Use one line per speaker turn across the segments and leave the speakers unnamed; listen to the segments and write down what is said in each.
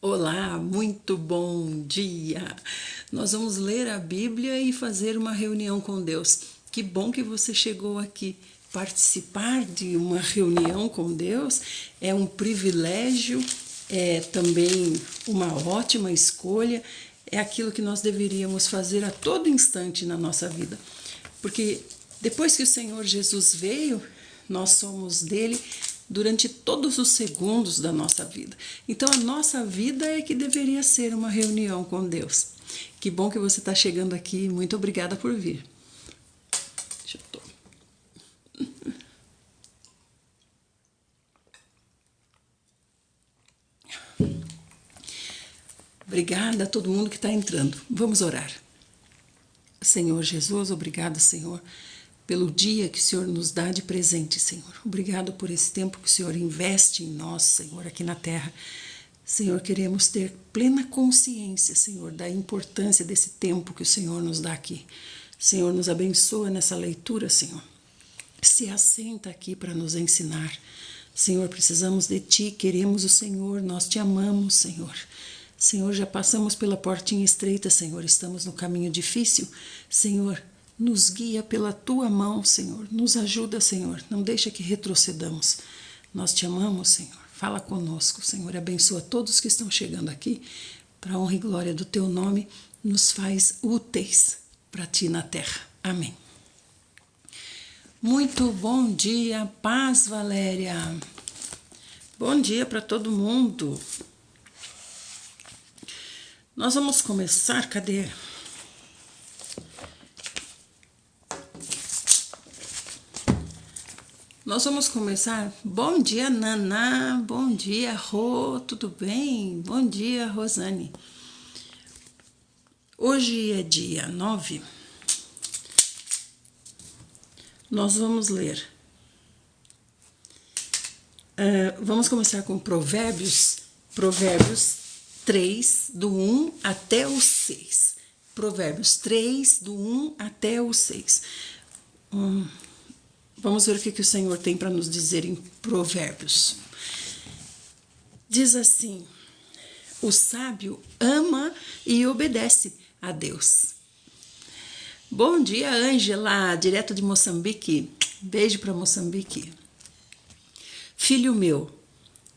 Olá, muito bom dia! Nós vamos ler a Bíblia e fazer uma reunião com Deus. Que bom que você chegou aqui. Participar de uma reunião com Deus é um privilégio, é também uma ótima escolha, é aquilo que nós deveríamos fazer a todo instante na nossa vida. Porque depois que o Senhor Jesus veio, nós somos dele durante todos os segundos da nossa vida. Então, a nossa vida é que deveria ser uma reunião com Deus. Que bom que você está chegando aqui. Muito obrigada por vir. Deixa eu tomar. Obrigada a todo mundo que está entrando. Vamos orar. Senhor Jesus, obrigada, Senhor, pelo dia que o Senhor nos dá de presente, Senhor. Obrigado por esse tempo que o Senhor investe em nós, Senhor, aqui na terra. Senhor, queremos ter plena consciência, Senhor, da importância desse tempo que o Senhor nos dá aqui. Senhor, nos abençoa nessa leitura, Senhor. Se assenta aqui para nos ensinar. Senhor, precisamos de Ti, queremos o Senhor, nós Te amamos, Senhor. Senhor, já passamos pela portinha estreita, Senhor, estamos no caminho difícil. Senhor, nos guia pela Tua mão, Senhor. Nos ajuda, Senhor. Não deixa que retrocedamos. Nós Te amamos, Senhor. Fala conosco, Senhor. Abençoa todos que estão chegando aqui. Para a honra e glória do Teu nome, nos faz úteis para Ti na terra. Amém. Muito bom dia, paz, Valéria. Bom dia para todo mundo. Nós vamos começar, cadê? Nós vamos começar. Bom dia, Naná. Bom dia, Rô. Tudo bem? Bom dia, Rosane. Hoje é dia 9. Nós vamos ler. Vamos começar com Provérbios 3, do 1 até o 6. Provérbios 3, do 1 até o 6. Vamos ver o que o Senhor tem para nos dizer em Provérbios. Diz assim: o sábio ama e obedece a Deus. Bom dia, Ângela, direto de Moçambique. Beijo para Moçambique. Filho meu,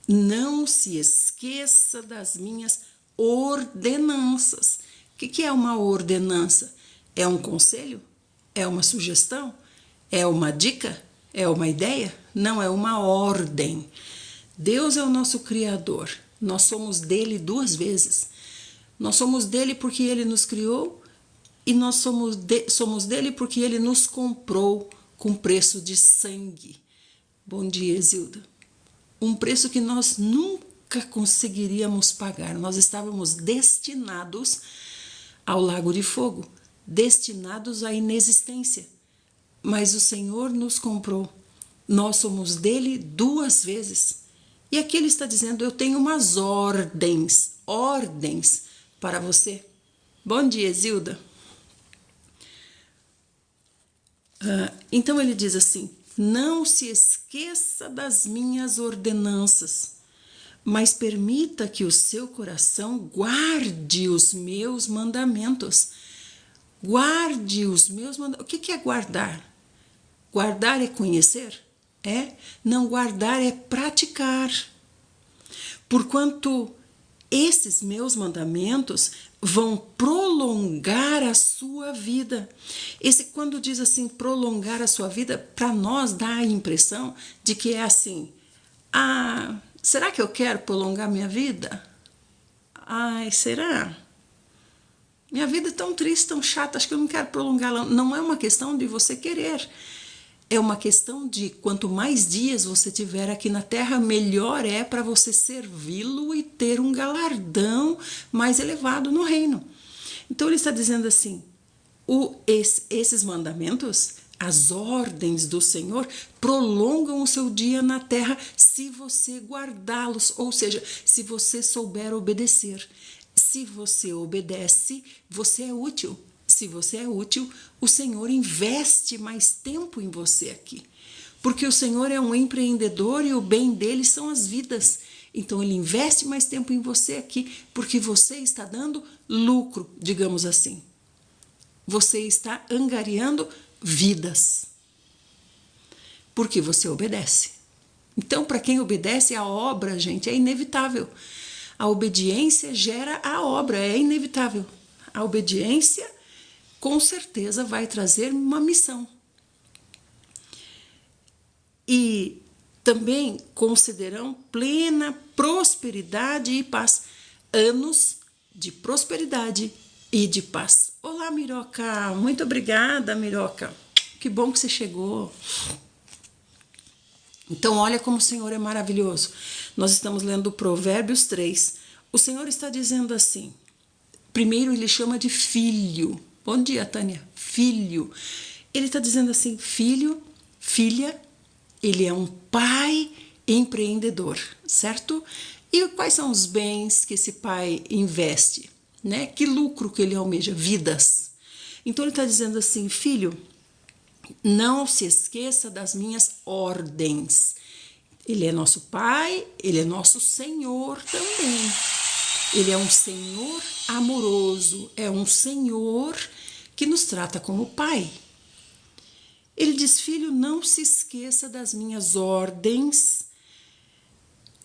não se esqueça das minhas ordenanças. O que é uma ordenança? É um conselho? É uma sugestão? É uma dica? É uma ideia? Não, é uma ordem. Deus é o nosso Criador. Nós somos dele duas vezes. Nós somos dele porque ele nos criou e nós somos dele porque ele nos comprou com preço de sangue. Bom dia, Zilda. Um preço que nós nunca conseguiríamos pagar. Nós estávamos destinados ao lago de fogo, destinados à inexistência. Mas o Senhor nos comprou. Nós somos dele duas vezes. E aqui ele está dizendo: eu tenho umas ordens para você. Bom dia, Zilda. Então ele diz assim: não se esqueça das minhas ordenanças, mas permita que o seu coração guarde os meus mandamentos. Guarde os meus mandamentos. O que é guardar? Guardar é conhecer? É? Não, guardar é praticar. Porquanto esses meus mandamentos vão prolongar a sua vida. Quando diz assim, prolongar a sua vida, para nós dá a impressão de que é assim: será que eu quero prolongar minha vida? Ai, será? Minha vida é tão triste, tão chata, acho que eu não quero prolongá-la. Não é uma questão de você querer. É uma questão de quanto mais dias você tiver aqui na terra, melhor é para você servi-lo e ter um galardão mais elevado no reino. Então ele está dizendo assim: esses mandamentos, as ordens do Senhor, prolongam o seu dia na terra se você guardá-los, ou seja, se você souber obedecer. Se você obedece, você é útil. Se você é útil, o Senhor investe mais tempo em você aqui. Porque o Senhor é um empreendedor e o bem dele são as vidas. Então ele investe mais tempo em você aqui, porque você está dando lucro, digamos assim. Você está angariando vidas. Porque você obedece. Então, para quem obedece, a obra, gente, é inevitável. A obediência gera a obra, é inevitável. A obediência, com certeza, vai trazer uma missão. E também concederão plena prosperidade e paz. Anos de prosperidade e de paz. Olá, Miroca. Muito obrigada, Miroca. Que bom que você chegou. Então, olha como o Senhor é maravilhoso. Nós estamos lendo Provérbios 3. O Senhor está dizendo assim. Primeiro, ele chama de filho. Bom dia, Tânia. Filho. Ele está dizendo assim, filho, filha. Ele é um pai empreendedor, certo? E quais são os bens que esse pai investe? Né? Que lucro que ele almeja? Vidas. Então, ele está dizendo assim, filho, não se esqueça das minhas ordens. Ele é nosso pai, ele é nosso Senhor também. Ele é um Senhor amoroso, é um Senhor que nos trata como pai. Ele diz, filho, não se esqueça das minhas ordens,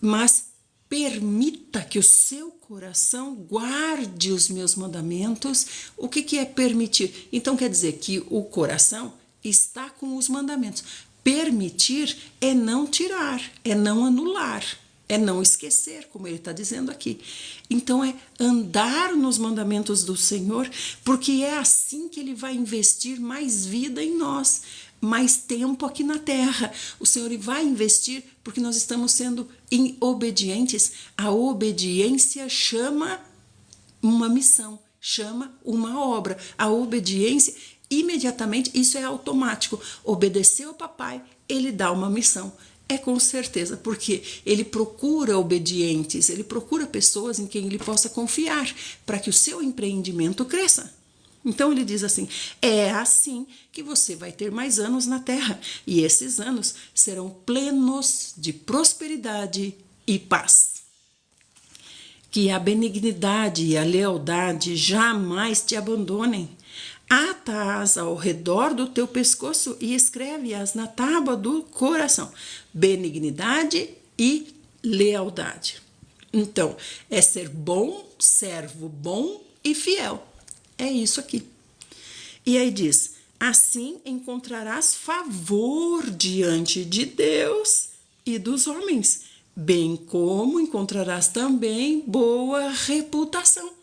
mas permita que o seu coração guarde os meus mandamentos. O que é permitir? Então quer dizer que o coração está com os mandamentos. Permitir é não tirar, é não anular, é não esquecer, como ele está dizendo aqui. Então é andar nos mandamentos do Senhor, porque é assim que ele vai investir mais vida em nós, mais tempo aqui na terra. O Senhor vai investir porque nós estamos sendo obedientes. A obediência chama uma missão, chama uma obra. A obediência, imediatamente, isso é automático. Obedecer ao papai, ele dá uma missão. É com certeza, porque ele procura obedientes, ele procura pessoas em quem ele possa confiar para que o seu empreendimento cresça. Então ele diz assim, é assim que você vai ter mais anos na terra, e esses anos serão plenos de prosperidade e paz. Que a benignidade e a lealdade jamais te abandonem. Ata-as ao redor do teu pescoço e escreve-as na tábua do coração. Benignidade e lealdade. Então, é ser bom, servo bom e fiel. É isso aqui. E aí diz, assim encontrarás favor diante de Deus e dos homens, bem como encontrarás também boa reputação.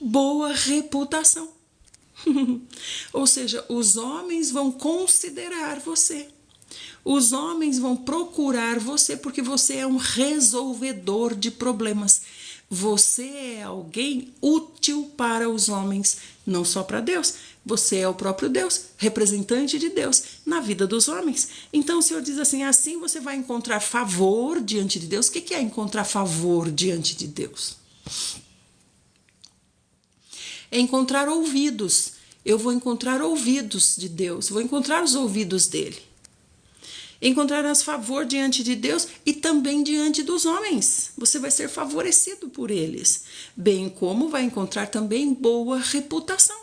Boa reputação. Ou seja, os homens vão considerar você. Os homens vão procurar você porque você é um resolvedor de problemas. Você é alguém útil para os homens, não só para Deus. Você é o próprio Deus, representante de Deus na vida dos homens. Então o Senhor diz assim, assim você vai encontrar favor diante de Deus. O que é encontrar favor diante de Deus? É encontrar ouvidos. Eu vou encontrar ouvidos de Deus, vou encontrar os ouvidos dele. Encontrarás favor diante de Deus e também diante dos homens. Você vai ser favorecido por eles, bem como vai encontrar também boa reputação.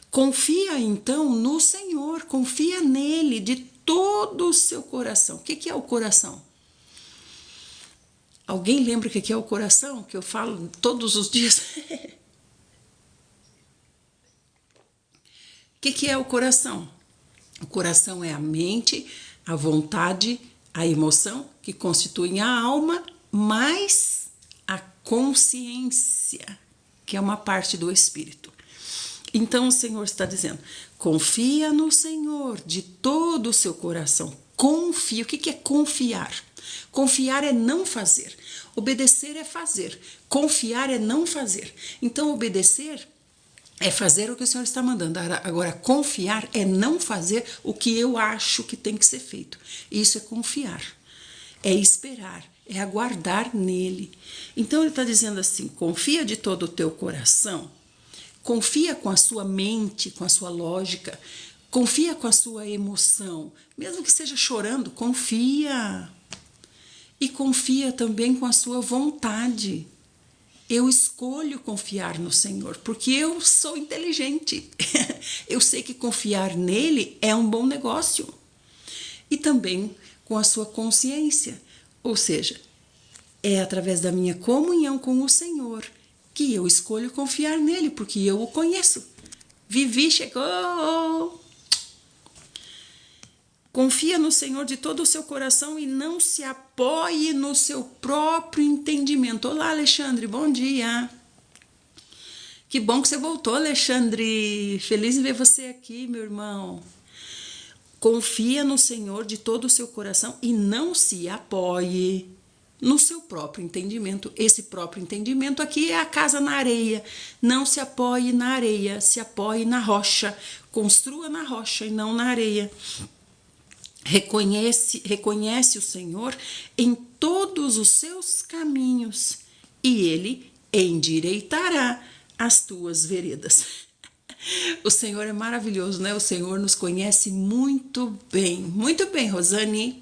Confia então no Senhor, confia nele de todo o seu coração. O que é o coração? Alguém lembra o que é o coração? Que eu falo todos os dias. O que é o coração? O coração é a mente, a vontade, a emoção, que constituem a alma, mais a consciência, que é uma parte do espírito. Então o Senhor está dizendo, confia no Senhor de todo o seu coração. Confia. O que é confiar? Confiar é não fazer. Obedecer é fazer. Confiar é não fazer. Então obedecer é fazer o que o Senhor está mandando. Agora, confiar é não fazer o que eu acho que tem que ser feito. Isso é confiar. É esperar. É aguardar nele. Então, ele está dizendo assim, confia de todo o teu coração. Confia com a sua mente, com a sua lógica. Confia com a sua emoção. Mesmo que seja chorando, confia. e confia também com a sua vontade. Eu escolho confiar no Senhor, porque eu sou inteligente. Eu sei que confiar nele é um bom negócio. E também com a sua consciência, ou seja, é através da minha comunhão com o Senhor que eu escolho confiar nele, porque eu o conheço. Vivi, chegou! Confia no Senhor de todo o seu coração e não se apoie no seu próprio entendimento. Olá, Alexandre, bom dia. Que bom que você voltou, Alexandre. Feliz em ver você aqui, meu irmão. Confia no Senhor de todo o seu coração e não se apoie no seu próprio entendimento. Esse próprio entendimento aqui é a casa na areia. Não se apoie na areia, se apoie na rocha. Construa na rocha e não na areia. Reconhece o Senhor em todos os seus caminhos e ele endireitará as tuas veredas. O Senhor é maravilhoso, né? O Senhor nos conhece muito bem. Muito bem, Rosane.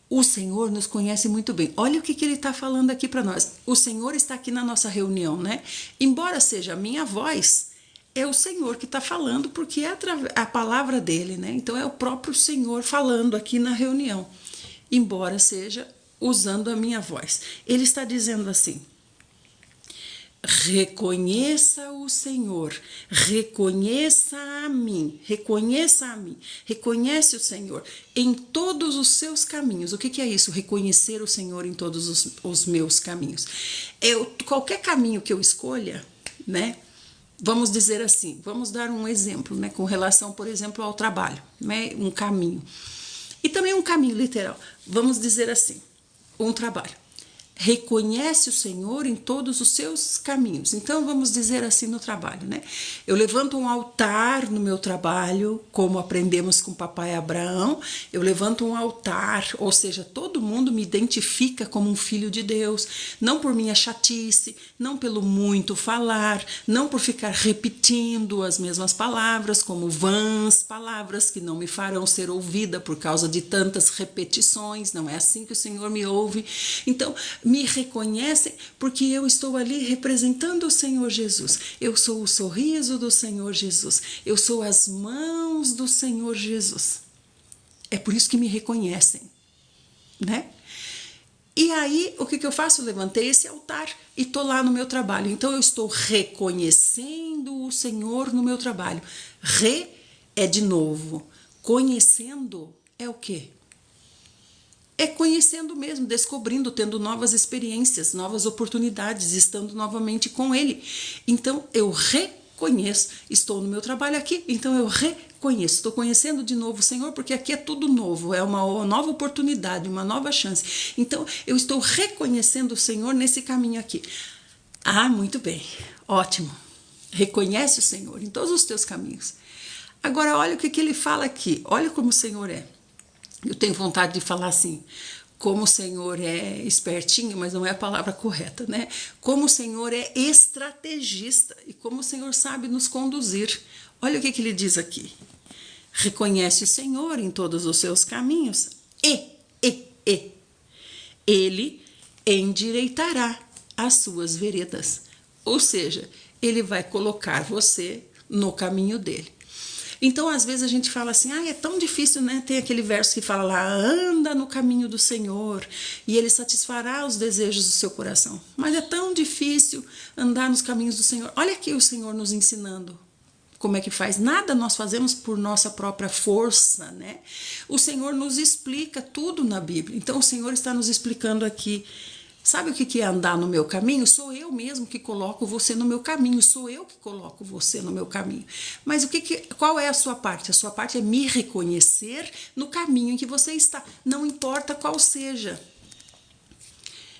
O Senhor nos conhece muito bem. Olha o que ele está falando aqui para nós. O Senhor está aqui na nossa reunião, né? Embora seja a minha voz, é o Senhor que está falando, porque é a palavra dele, né? Então é o próprio Senhor falando aqui na reunião, embora seja usando a minha voz. Ele está dizendo assim: reconheça o Senhor, reconheça a mim, reconhece o Senhor em todos os seus caminhos. O que é isso? Reconhecer o Senhor em todos os meus caminhos. Qualquer caminho que eu escolha, né? Vamos dizer assim, vamos dar um exemplo, né, com relação, por exemplo, ao trabalho, né, um caminho. E também um caminho literal. Vamos dizer assim, um trabalho. Reconhece o Senhor em todos os seus caminhos. Então, vamos dizer assim no trabalho, né? Eu levanto um altar no meu trabalho, como aprendemos com o papai Abraão. Eu levanto um altar, ou seja, todo mundo me identifica como um filho de Deus, não por minha chatice, não pelo muito falar, não por ficar repetindo as mesmas palavras, como vãs palavras que não me farão ser ouvida por causa de tantas repetições. Não é assim que o Senhor me ouve. Então, me reconhecem porque eu estou ali representando o Senhor Jesus. Eu sou o sorriso do Senhor Jesus. Eu sou as mãos do Senhor Jesus. É por isso que me reconhecem, né? E aí, o que eu faço? Eu levantei esse altar e estou lá no meu trabalho. Então, eu estou reconhecendo o Senhor no meu trabalho. É de novo. Conhecendo é o quê? É conhecendo mesmo, descobrindo, tendo novas experiências, novas oportunidades, estando novamente com Ele. Então, eu reconheço, estou no meu trabalho aqui, então eu reconheço, estou conhecendo de novo o Senhor, porque aqui é tudo novo, é uma nova oportunidade, uma nova chance. Então, eu estou reconhecendo o Senhor nesse caminho aqui. Ah, muito bem, ótimo. Reconhece o Senhor em todos os teus caminhos. Agora, olha o que ele fala aqui, olha como o Senhor é. Eu tenho vontade de falar assim, como o Senhor é espertinho, mas não é a palavra correta, né? Como o Senhor é estrategista e como o Senhor sabe nos conduzir. Olha o que ele diz aqui. Reconhece o Senhor em todos os seus caminhos Ele endireitará as suas veredas. Ou seja, ele vai colocar você no caminho dele. Então, às vezes a gente fala assim, é tão difícil, né? Tem aquele verso que fala lá, anda no caminho do Senhor e Ele satisfará os desejos do seu coração. Mas é tão difícil andar nos caminhos do Senhor. Olha aqui o Senhor nos ensinando como é que faz. Nada nós fazemos por nossa própria força, né? O Senhor nos explica tudo na Bíblia. Então, o Senhor está nos explicando aqui. Sabe o que é andar no meu caminho? Sou eu mesmo que coloco você no meu caminho, sou eu que coloco você no meu caminho. Mas qual é a sua parte? A sua parte é me reconhecer no caminho em que você está, não importa qual seja.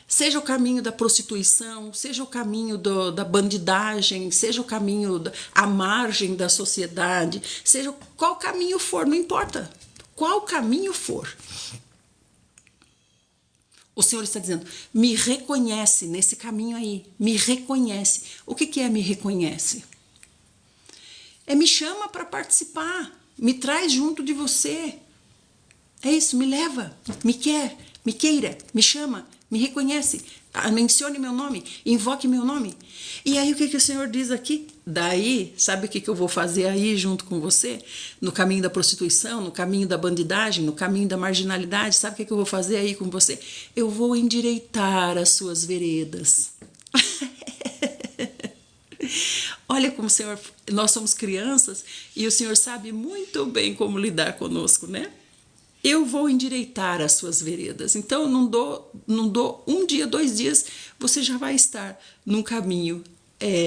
Seja o caminho da prostituição, seja o caminho da bandidagem, seja o caminho à margem da sociedade, seja qual caminho for, não importa qual caminho for. O Senhor está dizendo, me reconhece nesse caminho aí, me reconhece. O que é me reconhece? É me chama para participar, me traz junto de você. É isso, me leva, me quer, me queira, me chama, me reconhece, mencione meu nome, invoque meu nome. E aí o que o Senhor diz aqui? Daí, sabe o que eu vou fazer aí junto com você? No caminho da prostituição, no caminho da bandidagem, no caminho da marginalidade, sabe o que eu vou fazer aí com você? Eu vou endireitar as suas veredas. Olha como o Senhor, nós somos crianças e o Senhor sabe muito bem como lidar conosco, né? Eu vou endireitar as suas veredas. Então, não dou um dia, 2 dias, você já vai estar num caminho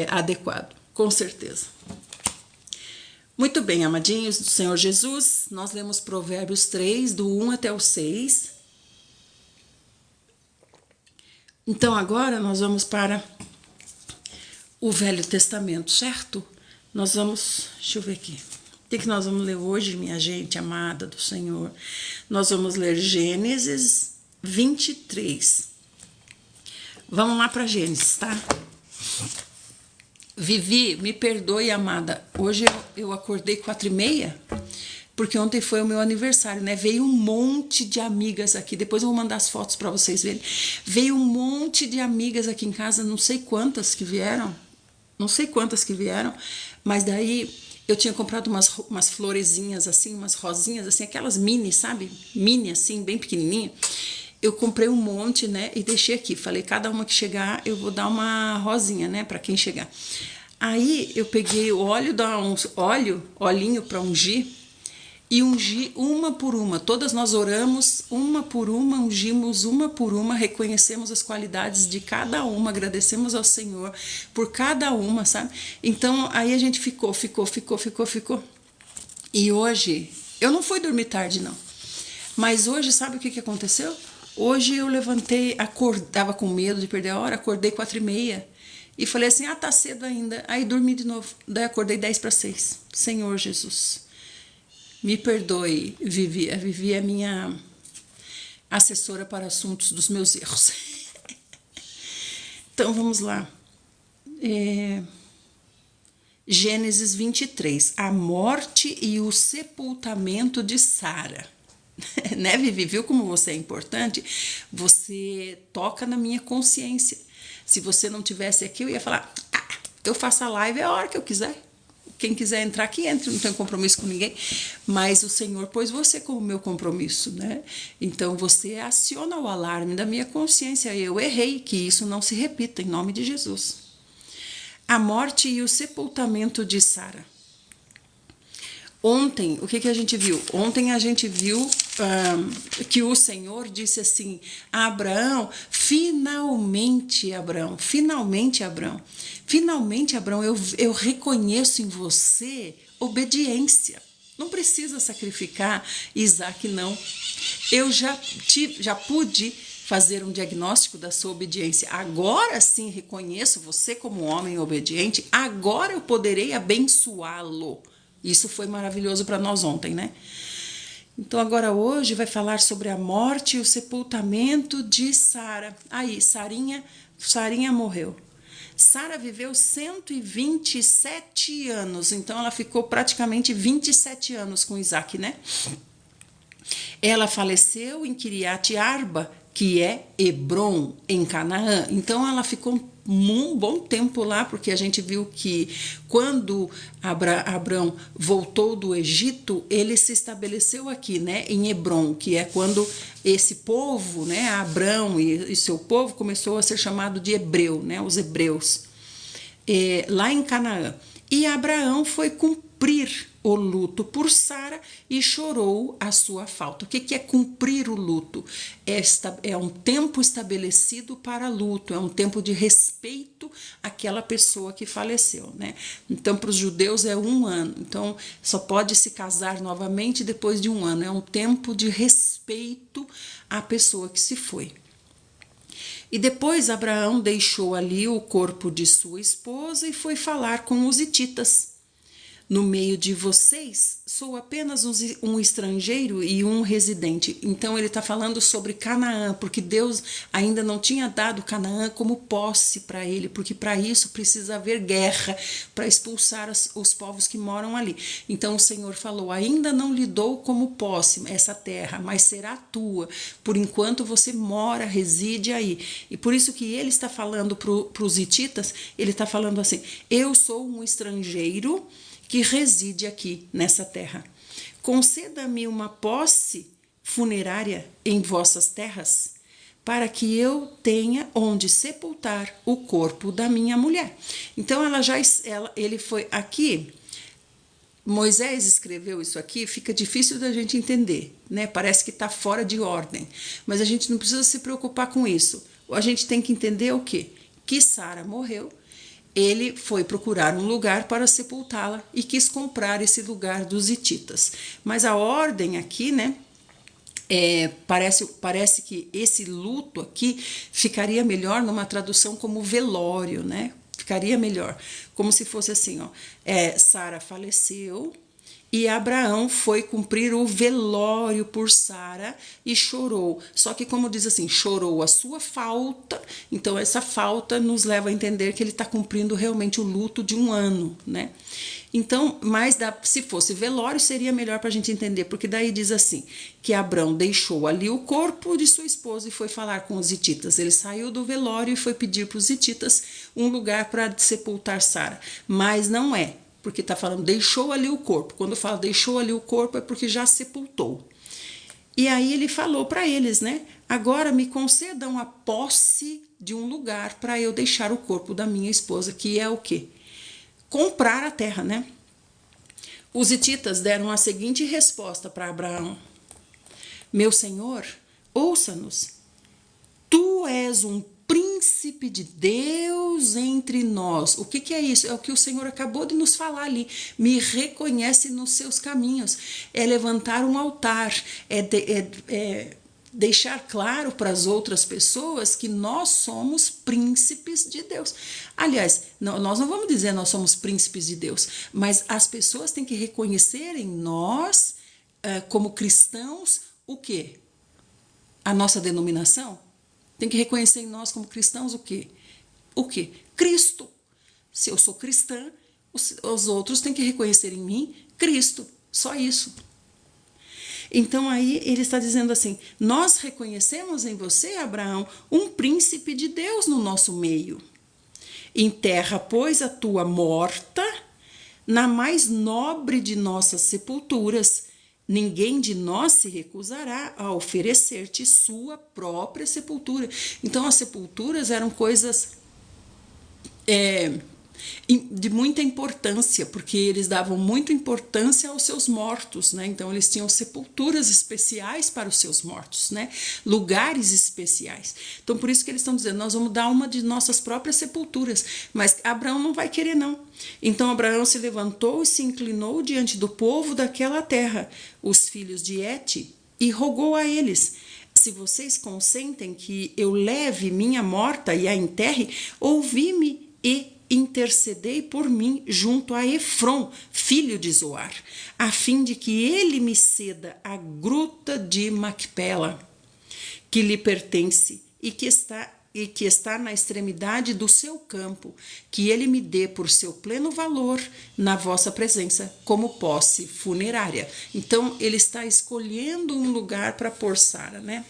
adequado, com certeza. Muito bem, amadinhos do Senhor Jesus, nós lemos Provérbios 3, do 1 até o 6. Então, agora nós vamos para o Velho Testamento, certo? Nós vamos, deixa eu ver aqui. O que nós vamos ler hoje, minha gente amada do Senhor? Nós vamos ler Gênesis 23. Vamos lá para Gênesis, tá? Vivi, me perdoe, amada. Hoje eu acordei 4h30, porque ontem foi o meu aniversário, né? Veio um monte de amigas aqui. Depois eu vou mandar as fotos para vocês verem. Veio um monte de amigas aqui em casa, não sei quantas que vieram. Mas daí eu tinha comprado umas florezinhas assim, umas rosinhas assim, aquelas mini, sabe? Mini assim, bem pequenininha. Eu comprei um monte, né, e deixei aqui. Falei, cada uma que chegar, eu vou dar uma rosinha, né, para quem chegar. Aí eu peguei o óleo, olhinho para ungir, e ungi uma por uma. Todas nós oramos uma por uma, ungimos uma por uma, reconhecemos as qualidades de cada uma, agradecemos ao Senhor por cada uma, sabe? Então, aí a gente ficou. E hoje, eu não fui dormir tarde, não. Mas hoje, sabe o que aconteceu? Hoje eu levantei, tava com medo de perder a hora, acordei 4h30 e falei assim, tá cedo ainda. Aí dormi de novo, daí acordei 5:50. Senhor Jesus, me perdoe, Vivi. A Vivi é minha assessora para assuntos dos meus erros. Então vamos lá. Gênesis 23, a morte e o sepultamento de Sara. Né, Vivi? Viu como você é importante? Você toca na minha consciência. Se você não tivesse aqui, eu ia falar, eu faço a live a hora que eu quiser. Quem quiser entrar aqui, entre, não tenho compromisso com ninguém. Mas o Senhor pôs você como meu compromisso, né? Então você aciona o alarme da minha consciência. Eu errei, que isso não se repita, em nome de Jesus. A morte e o sepultamento de Sara. Ontem, o que a gente viu? Ontem a gente viu que o Senhor disse assim, Abraão, finalmente, Abraão, eu reconheço em você obediência. Não precisa sacrificar Isaac, não. Eu já pude fazer um diagnóstico da sua obediência. Agora sim reconheço você como homem obediente. Agora eu poderei abençoá-lo. Isso foi maravilhoso para nós ontem, né? Então agora hoje vai falar sobre a morte e o sepultamento de Sara. Aí, Sarinha morreu. Sara viveu 127 anos, então ela ficou praticamente 27 anos com Isaac, né? Ela faleceu em Kiriat Arba, que é Hebron, em Canaã. Então ela ficou um bom tempo lá, porque a gente viu que quando Abrão voltou do Egito, ele se estabeleceu aqui, né, em Hebron, que é quando esse povo, né, Abrão e seu povo começou a ser chamado de hebreu, né, os hebreus, lá em Canaã. E Abraão foi cumprir o luto por Sara e chorou a sua falta. O que é cumprir o luto? É um tempo estabelecido para luto, é um tempo de respeito àquela pessoa que faleceu, né? Então, para os judeus é 1 ano, então só pode se casar novamente depois de 1 ano, é um tempo de respeito à pessoa que se foi. E depois Abraão deixou ali o corpo de sua esposa e foi falar com os hititas. no meio de vocês, sou apenas um estrangeiro e um residente. Então ele está falando sobre Canaã, porque Deus ainda não tinha dado Canaã como posse para ele, porque para isso precisa haver guerra, para expulsar os povos que moram ali. Então o Senhor falou, ainda não lhe dou como posse essa terra, mas será tua, por enquanto você mora, reside aí. E por isso que ele está falando para os hititas, ele está falando assim, eu sou um estrangeiro que reside aqui nessa terra. Conceda-me uma posse funerária em vossas terras, para que eu tenha onde sepultar o corpo da minha mulher. Então ele foi aqui. Moisés escreveu isso aqui, fica difícil da gente entender, né? Parece que está fora de ordem, mas a gente não precisa se preocupar com isso. A gente tem que entender o quê? Que Sara morreu. Ele foi procurar um lugar para sepultá-la e quis comprar esse lugar dos hititas. Mas a ordem aqui, né? Parece que esse luto aqui ficaria melhor numa tradução como velório, né? Ficaria melhor, como se fosse assim, ó. Sara faleceu e Abraão foi cumprir o velório por Sara e chorou. Só que, como diz assim, chorou a sua falta. Então, essa falta nos leva a entender que ele está cumprindo realmente o luto de um ano, né? Então, mas se fosse velório, seria melhor para a gente entender, porque daí diz assim, que Abrão deixou ali o corpo de sua esposa e foi falar com os hititas. Ele saiu do velório e foi pedir para os hititas um lugar para sepultar Sara. Mas não é, porque está falando deixou ali o corpo. Quando fala deixou ali o corpo é porque já sepultou. E aí ele falou para eles, né? Agora me concedam a posse de um lugar para eu deixar o corpo da minha esposa, que é o quê? Comprar a terra, né? Os hititas deram a seguinte resposta para Abraão: meu senhor, ouça-nos. Tu és um príncipe de Deus entre nós. O que é isso? É o que o Senhor acabou de nos falar ali. Me reconhece nos seus caminhos. É levantar um altar, deixar claro para as outras pessoas que nós somos príncipes de Deus. Aliás, nós não vamos dizer nós somos príncipes de Deus, mas as pessoas têm que reconhecer em nós, como cristãos, o quê? A nossa denominação. Tem que reconhecer em nós como cristãos o quê? O quê? Cristo. Se eu sou cristã, os outros têm que reconhecer em mim Cristo. Só isso. Então aí ele está dizendo assim, nós reconhecemos em você, Abraão, um príncipe de Deus no nosso meio. Enterra, pois, a tua morta na mais nobre de nossas sepulturas. Ninguém de nós se recusará a oferecer-te sua própria sepultura. Então as sepulturas eram coisas de muita importância, porque eles davam muita importância aos seus mortos, né? Então eles tinham sepulturas especiais para os seus mortos, né? Lugares especiais. Então por isso que eles estão dizendo, nós vamos dar uma de nossas próprias sepulturas, mas Abraão não vai querer não. Então Abraão se levantou e se inclinou diante do povo daquela terra, os filhos de Hete, e rogou a eles: se vocês consentem que eu leve minha morta e a enterre, ouvi-me e intercedei por mim junto a Efrom, filho de Zoar, a fim de que ele me ceda a gruta de Macpela, que lhe pertence e que está na extremidade do seu campo, que ele me dê por seu pleno valor na vossa presença, como posse funerária. Então, ele está escolhendo um lugar para pôr Sara, né?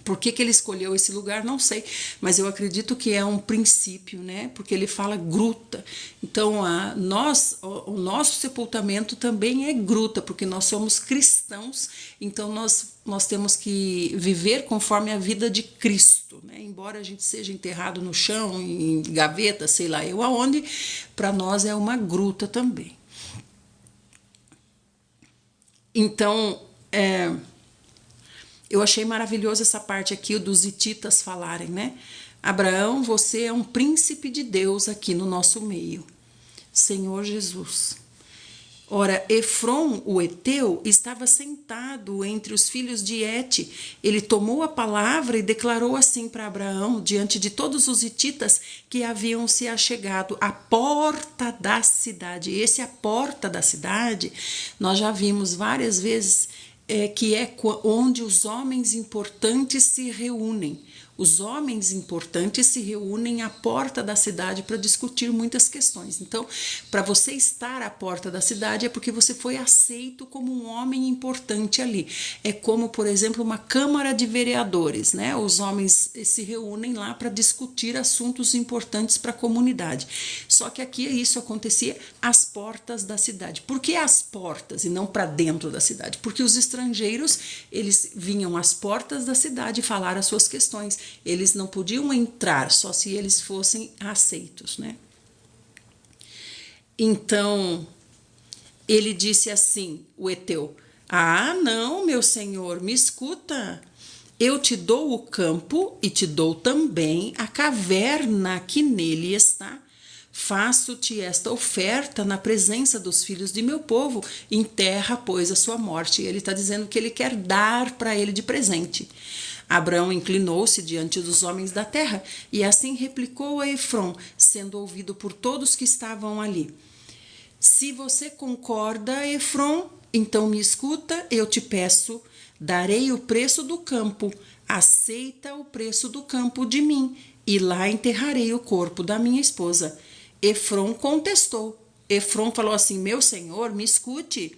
Por que ele escolheu esse lugar, não sei, mas eu acredito que é um princípio, né? Porque ele fala gruta. Então, o nosso sepultamento também é gruta, porque nós somos cristãos, então nós temos que viver conforme a vida de Cristo, né? Embora a gente seja enterrado no chão, em gaveta, sei lá eu aonde, para nós é uma gruta também. Então, eu achei maravilhoso essa parte aqui dos hititas falarem, né? Abraão, você é um príncipe de Deus aqui no nosso meio. Senhor Jesus. Ora, Efron, o heteu, estava sentado entre os filhos de Hete. Ele tomou a palavra e declarou assim para Abraão, diante de todos os hititas que haviam se achegado à porta da cidade. Esse a porta da cidade, nós já vimos várias vezes, que é onde os homens importantes se reúnem. Os homens importantes se reúnem à porta da cidade para discutir muitas questões. Então, para você estar à porta da cidade é porque você foi aceito como um homem importante ali. É como, por exemplo, uma Câmara de Vereadores, né? Os homens se reúnem lá para discutir assuntos importantes para a comunidade. Só que aqui isso acontecia às portas da cidade. Por que às portas e não para dentro da cidade? Porque os estrangeiros, eles vinham às portas da cidade falar as suas questões. Eles não podiam entrar só se eles fossem aceitos, né? Então, ele disse assim, o heteu: ah, não, meu senhor, me escuta. Eu te dou o campo e te dou também a caverna que nele está. Faço-te esta oferta na presença dos filhos de meu povo. Enterra, pois, a sua morte. Ele está dizendo que ele quer dar para ele de presente. Abraão inclinou-se diante dos homens da terra e assim replicou a Efron, sendo ouvido por todos que estavam ali: se você concorda, Efron, então me escuta, eu te peço, darei o preço do campo, aceita o preço do campo de mim, e lá enterrarei o corpo da minha esposa. Efron contestou. Efron falou assim: meu senhor, me escute.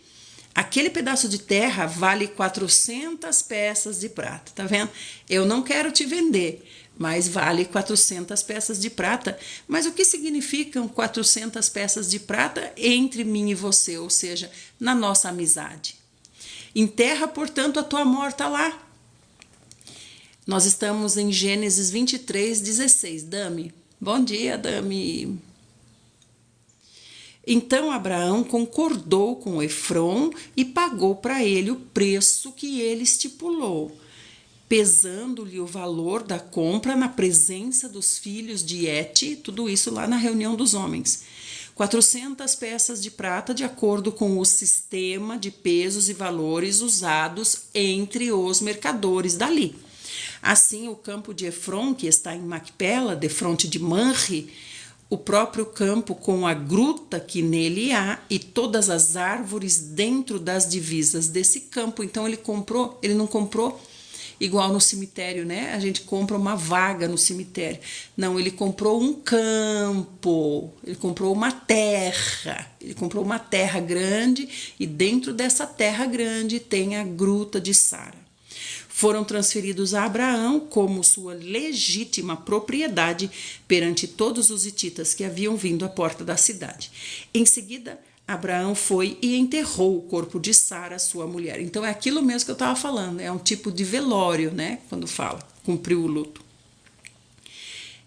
Aquele pedaço de terra vale 400 peças de prata, tá vendo? Eu não quero te vender, mas vale 400 peças de prata. Mas o que significam 400 peças de prata entre mim e você, ou seja, na nossa amizade? Enterra, portanto, a tua morta lá. Nós estamos em Gênesis 23:16. Dami. Bom dia, Dami. Então Abraão concordou com Efron e pagou para ele o preço que ele estipulou, pesando-lhe o valor da compra na presença dos filhos de Hete, tudo isso lá na reunião dos homens. 400 peças de prata, de acordo com o sistema de pesos e valores usados entre os mercadores dali. Assim, o campo de Efron, que está em Macpela, defronte de Manre, o próprio campo com a gruta que nele há e todas as árvores dentro das divisas desse campo. Então ele não comprou igual no cemitério, né? A gente compra uma vaga no cemitério. Não, ele comprou um campo, ele comprou uma terra. Ele comprou uma terra grande e dentro dessa terra grande tem a gruta de Sara. Foram transferidos a Abraão como sua legítima propriedade perante todos os hititas que haviam vindo à porta da cidade. Em seguida, Abraão foi e enterrou o corpo de Sara, sua mulher. Então é aquilo mesmo que eu estava falando, é um tipo de velório, né? Quando fala, cumpriu o luto.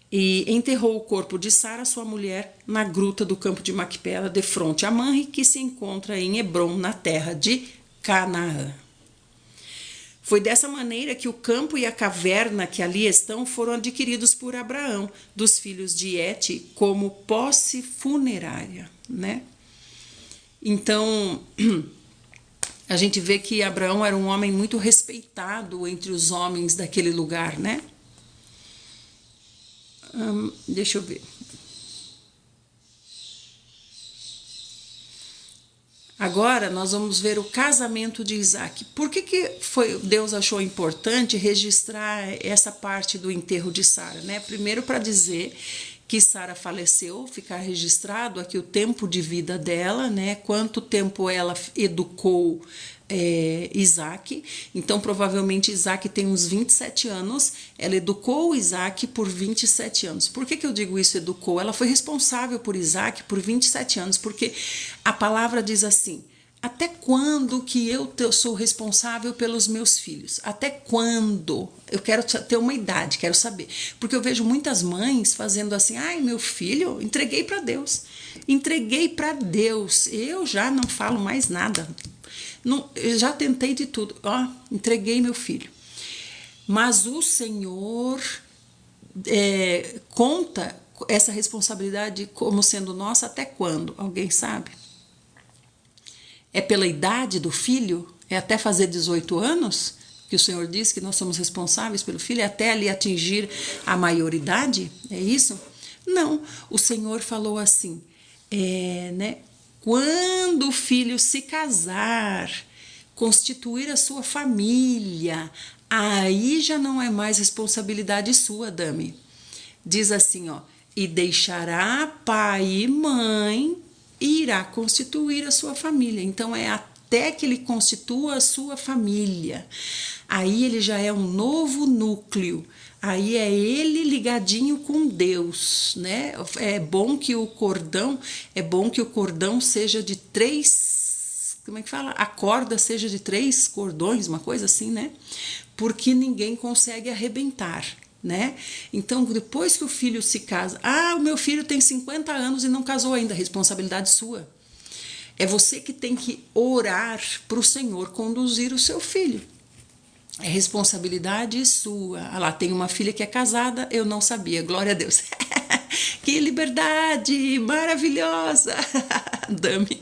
E enterrou o corpo de Sara, sua mulher, na gruta do campo de Macpela, defronte a Manre, que se encontra em Hebrom, na terra de Canaã. Foi dessa maneira que o campo e a caverna que ali estão foram adquiridos por Abraão, dos filhos de Hete, como posse funerária, né? Então, a gente vê que Abraão era um homem muito respeitado entre os homens daquele lugar, né? Deixa eu ver. Agora nós vamos ver o casamento de Isaac. Por que Deus achou importante registrar essa parte do enterro de Sara, né? Primeiro, para dizer que Sara faleceu, ficar registrado aqui o tempo de vida dela, né? Quanto tempo ela educou Isaac. Então, provavelmente, Isaac tem uns 27 anos. Ela educou Isaac por 27 anos. Por que eu digo isso, educou? Ela foi responsável por Isaac por 27 anos, porque a palavra diz assim: até quando que eu sou responsável pelos meus filhos? Até quando? Eu quero ter uma idade, quero saber. Porque eu vejo muitas mães fazendo assim: ai, meu filho, entreguei para Deus. Entreguei para Deus. Eu já não falo mais nada. Não, eu já tentei de tudo. Entreguei meu filho. Mas o Senhor conta essa responsabilidade como sendo nossa até quando? Alguém sabe? É pela idade do filho? É até fazer 18 anos? Que o Senhor diz que nós somos responsáveis pelo filho? É até ali atingir a maioridade? É isso? Não. O Senhor falou assim, né? Quando o filho se casar, constituir a sua família, aí já não é mais responsabilidade sua, dame. Diz assim, ó, e deixará pai e mãe e irá constituir a sua família. Então é até que ele constitua a sua família. Aí ele já é um novo núcleo. Aí é ele ligadinho com Deus, né? É bom que o cordão seja de 3, como é que fala? A corda seja de 3 cordões, uma coisa assim, né? Porque ninguém consegue arrebentar, né? Então, depois que o filho se casa, o meu filho tem 50 anos e não casou ainda, responsabilidade sua. É você que tem que orar para o Senhor conduzir o seu filho. É responsabilidade sua. Lá tem uma filha que é casada, eu não sabia, glória a Deus. Que liberdade maravilhosa. Dame.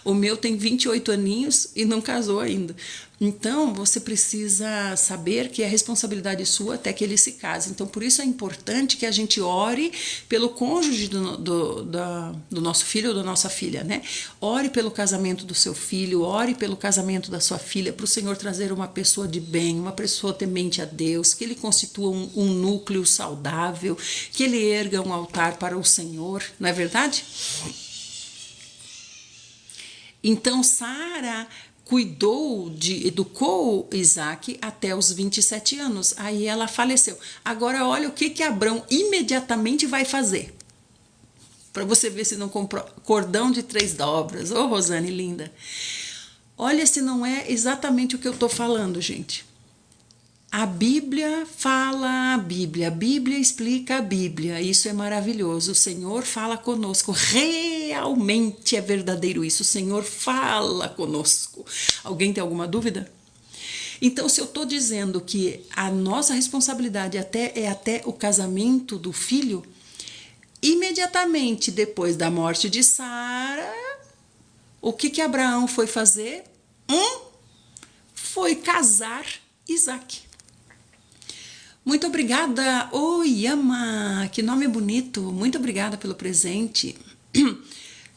O meu tem 28 aninhos e não casou ainda. Então, você precisa saber que é responsabilidade sua até que ele se case. Então, por isso é importante que a gente ore pelo cônjuge do nosso filho ou da nossa filha, né? Ore pelo casamento do seu filho, ore pelo casamento da sua filha, para o Senhor trazer uma pessoa de bem, uma pessoa temente a Deus, que ele constitua um núcleo saudável, que ele erga um altar para o Senhor, não é verdade? Então, Sara educou Isaac até os 27 anos. Aí ela faleceu. Agora, olha o que Abrão imediatamente vai fazer. Para você ver se não comprou cordão de 3 dobras. Ô, Rosane, linda. Olha se não é exatamente o que eu estou falando, gente. A Bíblia fala a Bíblia explica a Bíblia, isso é maravilhoso, o Senhor fala conosco, realmente é verdadeiro isso, o Senhor fala conosco. Alguém tem alguma dúvida? Então, se eu estou dizendo que a nossa responsabilidade é até o casamento do filho, imediatamente depois da morte de Sara, o que Abraão foi fazer? Foi casar Isaac. Muito obrigada, Oyama, que nome bonito, muito obrigada pelo presente.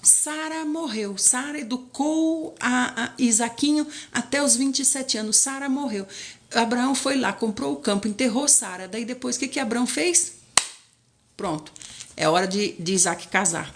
Sara morreu, Sara educou a Isaquinho até os 27 anos, Sara morreu. Abraão foi lá, comprou o campo, enterrou Sara, daí depois o que Abraão fez? Pronto, é hora de Isaac casar.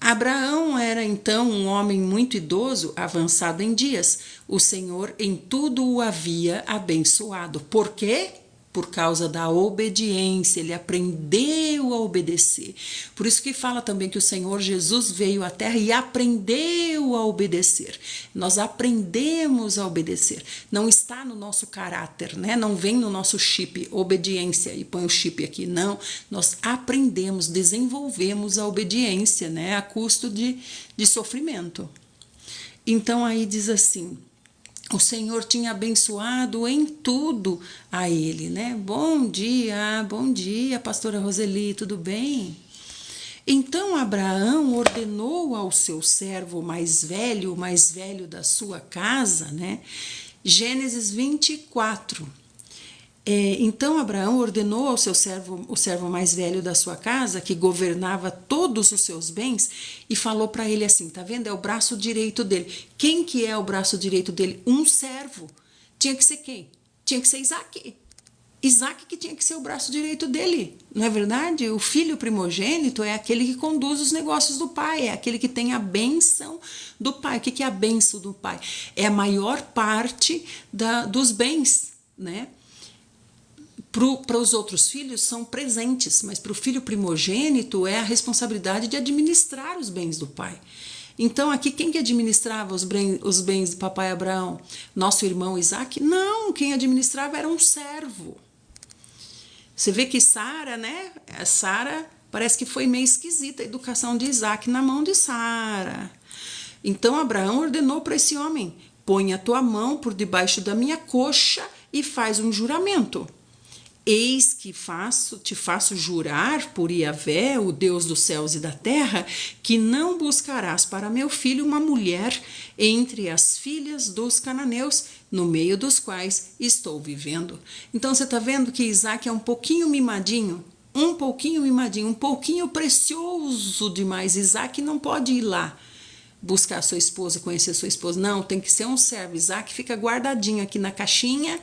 Abraão era então um homem muito idoso, avançado em dias. O Senhor em tudo o havia abençoado. Por quê? Por causa da obediência, ele aprendeu a obedecer. Por isso que fala também que o Senhor Jesus veio à terra e aprendeu a obedecer. Nós aprendemos a obedecer. Não está no nosso caráter, né? Não vem no nosso chip, obediência, e põe o chip aqui. Não, nós aprendemos, desenvolvemos a obediência, né? A custo de sofrimento. Então aí diz assim, o Senhor tinha abençoado em tudo a ele, né? Bom dia, pastora Roseli, tudo bem? Então Abraão ordenou ao seu servo mais velho, o mais velho da sua casa, né? Gênesis 24. Então Abraão ordenou ao seu servo, o servo mais velho da sua casa, que governava todos os seus bens, e falou para ele assim, tá vendo? É o braço direito dele. Quem que é o braço direito dele? Um servo. Tinha que ser quem? Tinha que ser Isaac. Isaac que tinha que ser o braço direito dele, não é verdade? O filho primogênito é aquele que conduz os negócios do pai, é aquele que tem a bênção do pai. O que é a bênção do pai? É a maior parte dos bens, né? Para os outros filhos são presentes, mas para o filho primogênito é a responsabilidade de administrar os bens do pai. Então, aqui, quem que administrava os bens do papai Abraão? Nosso irmão Isaac? Não, quem administrava era um servo. Você vê que Sara, né? Sara parece que foi meio esquisita a educação de Isaac na mão de Sara. Então, Abraão ordenou para esse homem, põe a tua mão por debaixo da minha coxa e faz um juramento. Eis que te faço jurar por Iavé, o Deus dos céus e da terra, que não buscarás para meu filho uma mulher entre as filhas dos cananeus, no meio dos quais estou vivendo. Então você está vendo que Isaac é um pouquinho mimadinho, um pouquinho precioso demais. Isaac não pode ir lá buscar sua esposa, conhecer sua esposa. Não, tem que ser um servo. Isaac fica guardadinho aqui na caixinha.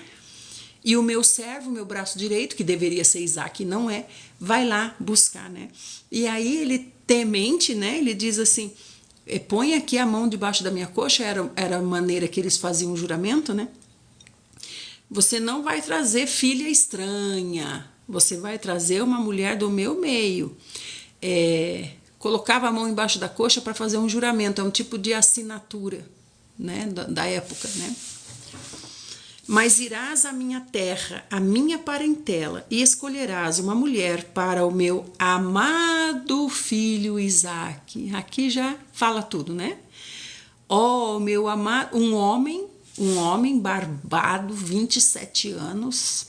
E o meu servo, meu braço direito, que deveria ser Isaac, não é, vai lá buscar, né? E aí ele, temente, né? Ele diz assim, põe aqui a mão debaixo da minha coxa, era a maneira que eles faziam o juramento, né? Você não vai trazer filha estranha, você vai trazer uma mulher do meu meio. Colocava a mão embaixo da coxa para fazer um juramento, é um tipo de assinatura, né? Da época, né? Mas irás à minha terra, à minha parentela, e escolherás uma mulher para o meu amado filho Isaque. Aqui já fala tudo, né? Ó, meu amado, um homem barbado, 27 anos,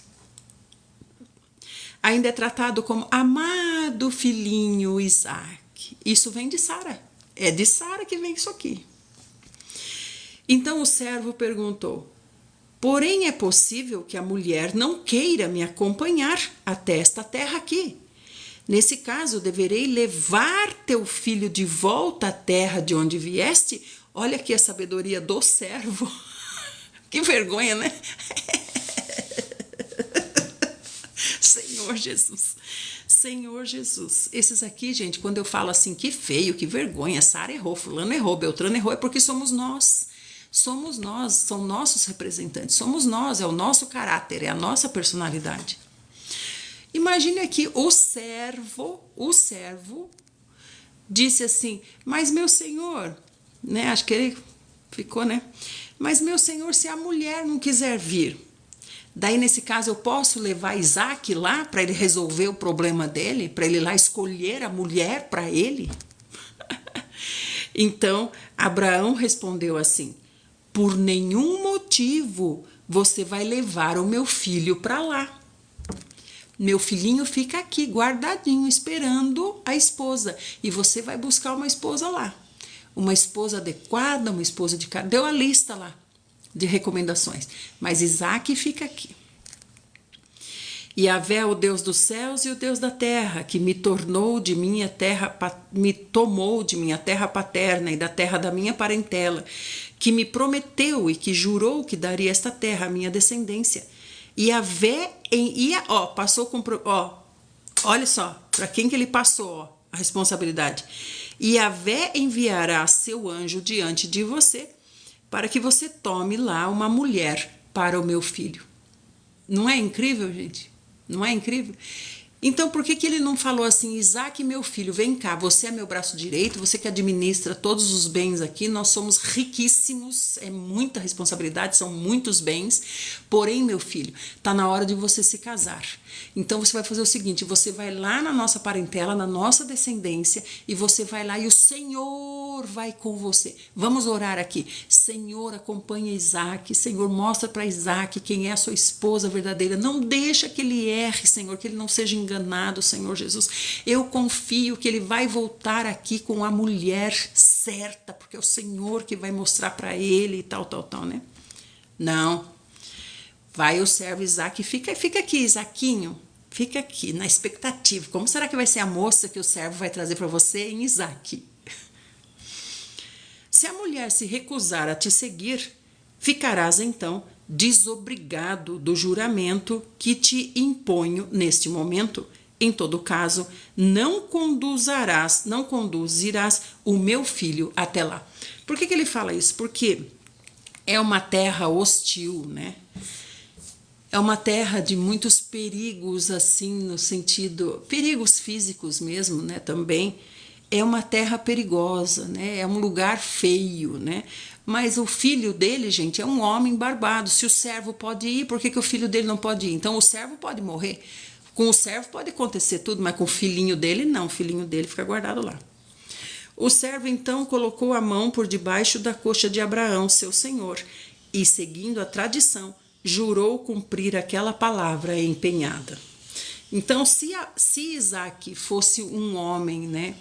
ainda é tratado como amado filhinho Isaque. Isso vem de Sara. É de Sara que vem isso aqui. Então o servo perguntou: porém, é possível que a mulher não queira me acompanhar até esta terra aqui. Nesse caso, deverei levar teu filho de volta à terra de onde vieste? Olha aqui a sabedoria do servo. Que vergonha, né? Senhor Jesus. Senhor Jesus. Esses aqui, gente, quando eu falo assim, que feio, que vergonha, Sara errou, fulano errou, Beltrano errou, é porque somos nós. Somos nós, são nossos representantes, somos nós, é o nosso caráter, é a nossa personalidade. Imagine aqui o servo disse assim, mas meu senhor, né, acho que ele ficou, né, mas meu senhor, se a mulher não quiser vir, daí nesse caso eu posso levar Isaac lá para ele resolver o problema dele, para ele lá escolher a mulher para ele? Então, Abraão respondeu assim, por nenhum motivo você vai levar o meu filho para lá. Meu filhinho fica aqui guardadinho, esperando a esposa. E você vai buscar uma esposa lá. Uma esposa adequada, uma esposa de cara. Deu a lista lá de recomendações. Mas Isaac fica aqui. Iavé, o Deus dos céus e o Deus da terra, que me tomou de minha terra paterna e da terra da minha parentela, que me prometeu e que jurou que daria esta terra à minha descendência. Iavé, passou com, olha só, para quem que ele passou, a responsabilidade. Iavé enviará seu anjo diante de você, para que você tome lá uma mulher para o meu filho. Não é incrível, gente? Não é incrível? Então, por que ele não falou assim, Isaac, meu filho, vem cá, você é meu braço direito, você que administra todos os bens aqui, nós somos riquíssimos, é muita responsabilidade, são muitos bens, porém, meu filho, está na hora de você se casar. Então, você vai fazer o seguinte, você vai lá na nossa parentela, na nossa descendência, e você vai lá e o Senhor vai com você. Vamos orar aqui. Senhor, acompanha Isaac, Senhor, mostra para Isaac quem é a sua esposa verdadeira, não deixa que ele erre, Senhor, que ele não seja enganado, Senhor Jesus. Eu confio que ele vai voltar aqui com a mulher certa, porque é o Senhor que vai mostrar para ele e tal, né? Não. Vai o servo Isaac, fica aqui, Isaquinho, fica aqui na expectativa. Como será que vai ser a moça que o servo vai trazer para você em Isaac? Se a mulher se recusar a te seguir, ficarás então desobrigado do juramento que te imponho neste momento. Em todo caso, não conduzirás o meu filho até lá. Por que ele fala isso? Porque é uma terra hostil, né? É uma terra de muitos perigos, assim, no sentido... perigos físicos mesmo, né? Também. É uma terra perigosa, né? É um lugar feio, né? Mas o filho dele, gente, é um homem barbado. Se o servo pode ir, por que o filho dele não pode ir? Então, o servo pode morrer. Com o servo pode acontecer tudo, mas com o filhinho dele, não. O filhinho dele fica guardado lá. O servo, então, colocou a mão por debaixo da coxa de Abraão, seu senhor, e, seguindo a tradição, jurou cumprir aquela palavra empenhada. Então, se Isaac fosse um homem, né,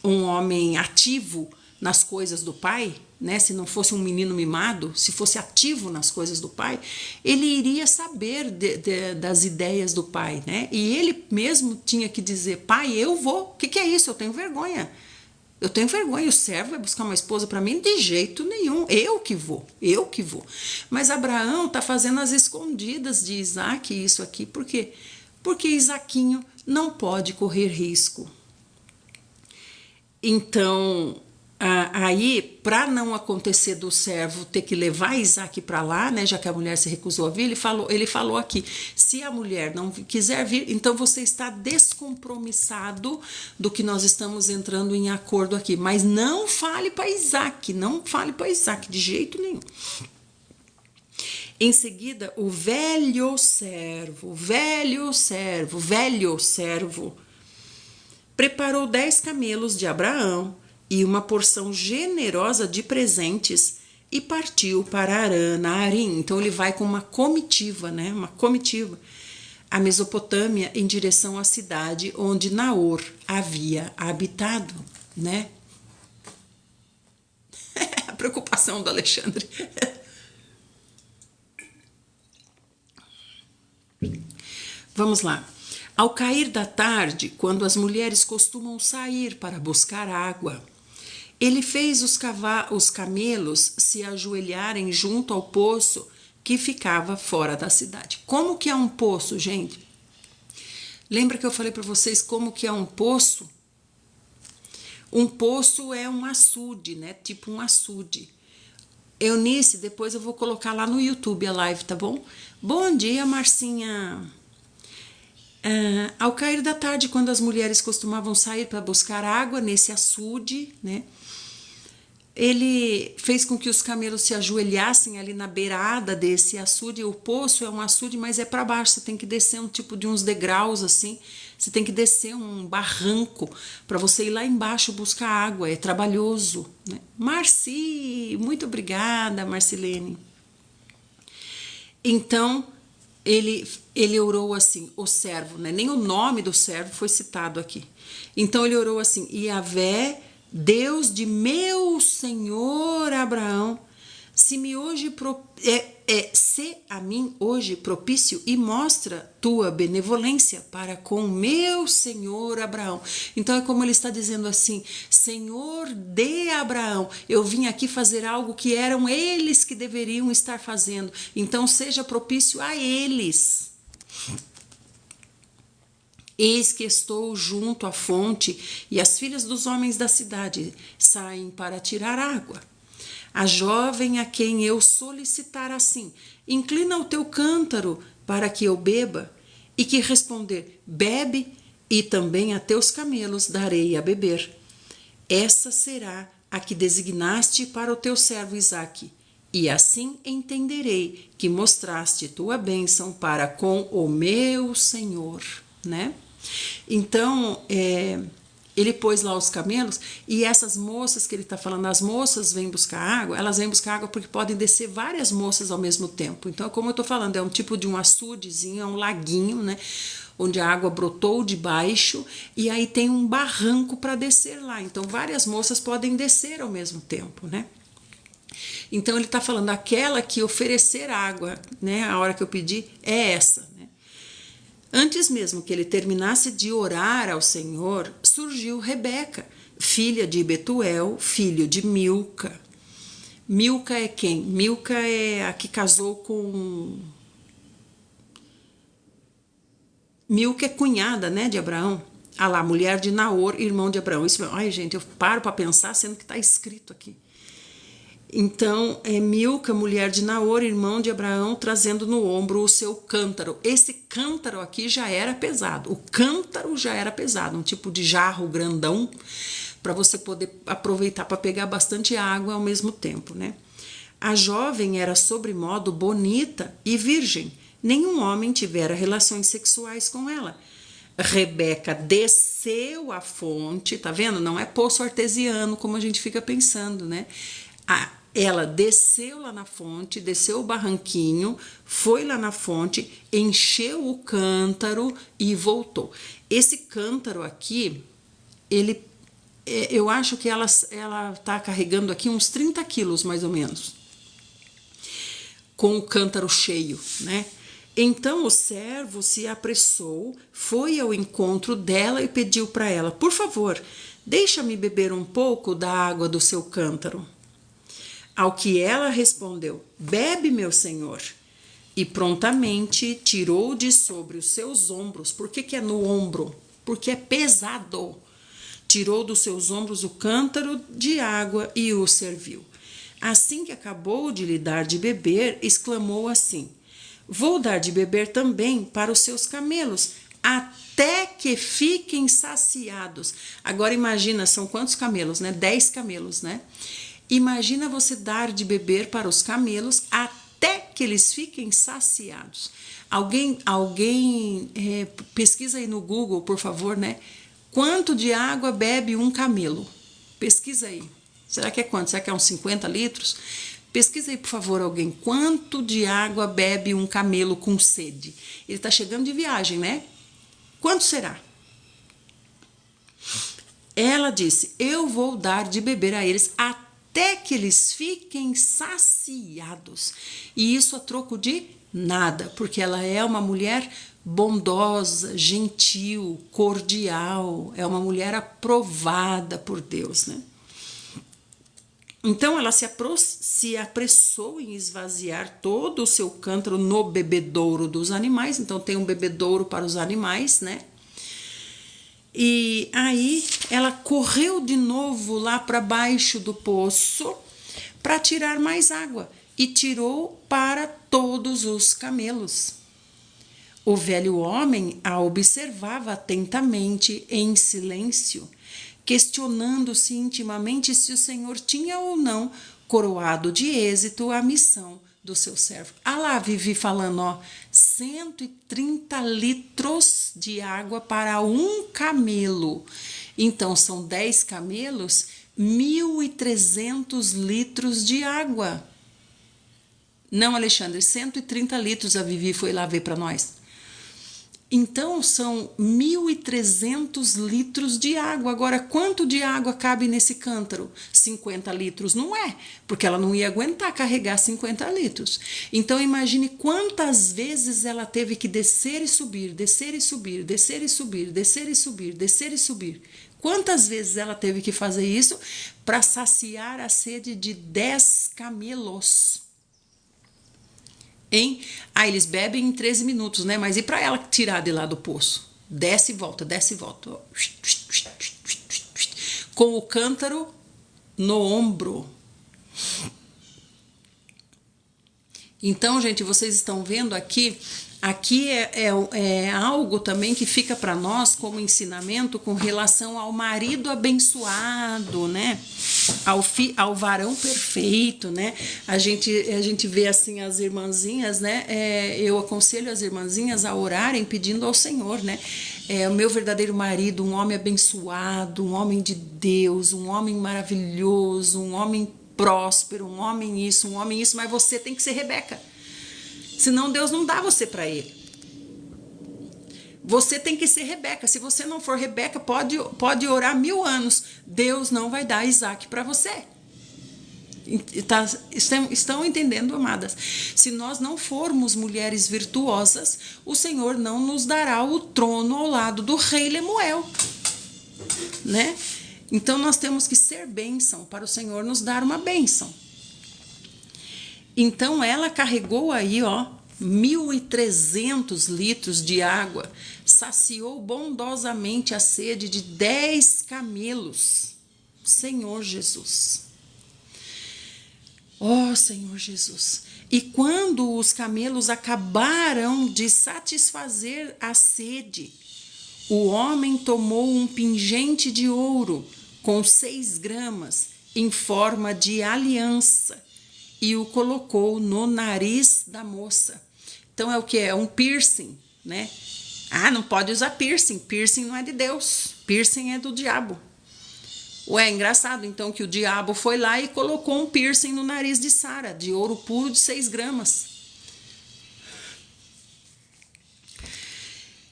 um homem ativo nas coisas do pai, né, se não fosse um menino mimado, se fosse ativo nas coisas do pai, ele iria saber das ideias do pai, né? E ele mesmo tinha que dizer: pai, eu vou. O que é isso? Eu tenho vergonha. Eu tenho vergonha. O servo vai buscar uma esposa para mim? De jeito nenhum. Eu que vou. Eu que vou. Mas Abraão está fazendo as escondidas de Isaac isso aqui. Por quê? Porque Isaquinho não pode correr risco. Então, aí, para não acontecer do servo ter que levar Isaac para lá, né, já que a mulher se recusou a vir, ele falou aqui: se a mulher não quiser vir, então você está descompromissado do que nós estamos entrando em acordo aqui. Mas não fale para Isaac, não fale para Isaac de jeito nenhum. Em seguida, o velho servo preparou 10 camelos de Abraão e uma porção generosa de presentes e partiu para Harã, Naarim. Então ele vai com uma comitiva, né? Uma comitiva, a Mesopotâmia, em direção à cidade onde Naor havia habitado, né? A preocupação do Alexandre. Vamos lá. Ao cair da tarde, quando as mulheres costumam sair para buscar água, ele fez os camelos se ajoelharem junto ao poço que ficava fora da cidade. Como que é um poço, gente? Lembra que eu falei para vocês como que é um poço? Um poço é um açude, né? Tipo um açude. Eunice, depois eu vou colocar lá no YouTube a live, tá bom? Bom dia, Marcinha. Ao cair da tarde, quando as mulheres costumavam sair para buscar água nesse açude, né? Ele fez com que os camelos se ajoelhassem ali na beirada desse açude. O poço é um açude, mas é para baixo. Você tem que descer um tipo de uns degraus assim. Você tem que descer um barranco para você ir lá embaixo buscar água. É trabalhoso, né? Marci, muito obrigada, Marcilene. Então, ele orou assim, o servo, né? Nem o nome do servo foi citado aqui. Então ele orou assim: Yahvé, Deus de meu senhor Abraão, se a mim hoje propício e mostra tua benevolência para com meu senhor Abraão. Então é como ele está dizendo assim: Senhor de Abraão, eu vim aqui fazer algo que eram eles que deveriam estar fazendo, então seja propício a eles. Eis que estou junto à fonte, e as filhas dos homens da cidade saem para tirar água. A jovem a quem eu solicitar assim: inclina o teu cântaro para que eu beba, e que responder: bebe, e também a teus camelos darei a beber. Essa será a que designaste para o teu servo Isaque, e assim entenderei que mostraste tua bênção para com o meu Senhor, né? Então, ele pôs lá os camelos, e essas moças que ele está falando, as moças vêm buscar água, elas vêm buscar água porque podem descer várias moças ao mesmo tempo. Então, como eu estou falando, é um tipo de um açudezinho, é um laguinho, né? Onde a água brotou de baixo, e aí tem um barranco para descer lá. Então, várias moças podem descer ao mesmo tempo, né? Então, ele está falando, aquela que oferecer água, né? A hora que eu pedi é essa, né? Antes mesmo que ele terminasse de orar ao Senhor, surgiu Rebeca, filha de Betuel, filho de Milca. Milca é quem? Milca é a que casou com... Milca é cunhada, né, de Abraão. Ah lá, mulher de Naor, irmão de Abraão. Isso, ai, gente, eu paro para pensar, sendo que está escrito aqui. Então, é Milca, mulher de Naor, irmão de Abraão, trazendo no ombro o seu cântaro. Esse cântaro aqui já era pesado. O cântaro já era pesado, um tipo de jarro grandão, para você poder aproveitar para pegar bastante água ao mesmo tempo, né? A jovem era sobremodo bonita e virgem. Nenhum homem tivera relações sexuais com ela. Rebeca desceu a fonte, tá vendo? Não é poço artesiano, como a gente fica pensando, né? Ela desceu lá na fonte, desceu o barranquinho, foi lá na fonte, encheu o cântaro e voltou. Esse cântaro aqui, eu acho que ela está carregando aqui uns 30 quilos, mais ou menos, com o cântaro cheio, né? Então o servo se apressou, foi ao encontro dela e pediu para ela: por favor, deixa-me beber um pouco da água do seu cântaro. Ao que ela respondeu: bebe, meu senhor. E prontamente tirou de sobre os seus ombros. Por que é no ombro? Porque é pesado. Tirou dos seus ombros o cântaro de água e o serviu. Assim que acabou de lhe dar de beber, exclamou assim: vou dar de beber também para os seus camelos, até que fiquem saciados. Agora imagina, são quantos camelos, né? 10 camelos, né? Imagina você dar de beber para os camelos até que eles fiquem saciados. Alguém pesquisa aí no Google, por favor, né? Quanto de água bebe um camelo? Pesquisa aí. Será que é quanto? Será que é uns 50 litros? Pesquisa aí, por favor, alguém. Quanto de água bebe um camelo com sede? Ele está chegando de viagem, né? Quanto será? Ela disse: eu vou dar de beber a eles até que eles fiquem saciados. E isso a troco de nada, porque ela é uma mulher bondosa, gentil, cordial, é uma mulher aprovada por Deus, né? Então ela se apressou em esvaziar todo o seu cântaro no bebedouro dos animais. Então tem um bebedouro para os animais, né? E aí ela correu de novo lá para baixo do poço para tirar mais água e tirou para todos os camelos. O velho homem a observava atentamente em silêncio, questionando-se intimamente se o Senhor tinha ou não coroado de êxito a missão do seu servo. Ah lá, Vivi falando, ó, 130 litros de água para um camelo. Então, são 10 camelos, 1.300 litros de água. Não, Alexandre, 130 litros a Vivi foi lá ver para nós. Então, são 1.300 litros de água. Agora, quanto de água cabe nesse cântaro? 50 litros não é, porque ela não ia aguentar carregar 50 litros. Então, imagine quantas vezes ela teve que descer e subir, descer e subir, descer e subir, descer e subir, descer e subir. Quantas vezes ela teve que fazer isso para saciar a sede de 10 camelos? Hein? Ah, eles bebem em 13 minutos, né? Mas e para ela tirar de lá do poço? Desce e volta, desce e volta. Com o cântaro no ombro. Então, gente, vocês estão vendo aqui é algo também que fica para nós como ensinamento com relação ao marido abençoado, né? Ao varão perfeito, né? A gente vê assim as irmãzinhas, né? Eu aconselho as irmãzinhas a orarem pedindo ao Senhor, né? O meu verdadeiro marido, um homem abençoado, um homem de Deus, um homem maravilhoso, um homem próspero, um homem isso, mas você tem que ser Rebeca. Senão Deus não dá você para ele. Você tem que ser Rebeca. Se você não for Rebeca, pode orar 1000 anos. Deus não vai dar Isaac para você. Estão entendendo, amadas? Se nós não formos mulheres virtuosas, o Senhor não nos dará o trono ao lado do rei Lemuel, né? Então nós temos que ser bênção para o Senhor nos dar uma bênção. Então ela carregou aí, ó, 1.300 litros de água, saciou bondosamente a sede de 10 camelos. Senhor Jesus. Ó Senhor Jesus. E quando os camelos acabaram de satisfazer a sede, o homem tomou um pingente de ouro com 6 gramas em forma de aliança e o colocou no nariz da moça. Então é o que? É um piercing, né? Ah, não pode usar piercing. Piercing não é de Deus. Piercing é do diabo. Ué, engraçado então que o diabo foi lá e colocou um piercing no nariz de Sara, de ouro puro de 6 gramas,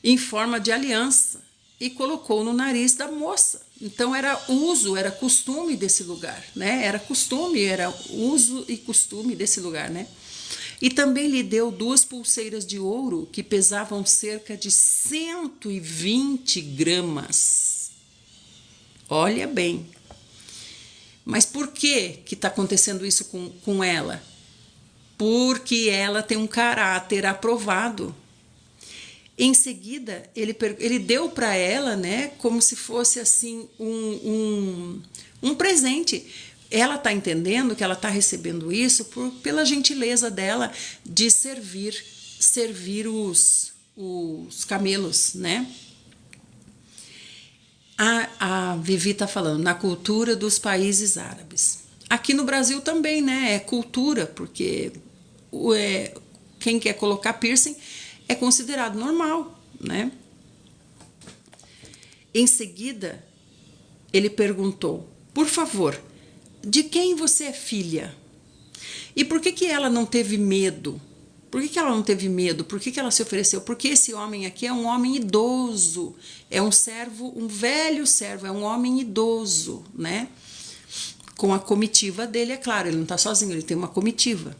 em forma de aliança, e colocou no nariz da moça. Então era uso, era costume desse lugar, né? Era costume, era uso e costume desse lugar, né? E também lhe deu 2 pulseiras de ouro que pesavam cerca de 120 gramas. Olha bem. Mas por que está acontecendo isso com ela? Porque ela tem um caráter aprovado. Em seguida, ele deu para ela, né, como se fosse assim um presente. Ela está entendendo que ela está recebendo isso pela gentileza dela de servir os camelos, né? A Vivi está falando na cultura dos países árabes. Aqui no Brasil também, né? É cultura, porque quem quer colocar piercing é considerado normal, né? Em seguida, ele perguntou: por favor, de quem você é filha? E por que ela não teve medo? Por que ela não teve medo? Por que ela se ofereceu? Porque esse homem aqui é um homem idoso, é um servo, um velho servo, é um homem idoso, né? Com a comitiva dele, é claro, ele não está sozinho, ele tem uma comitiva.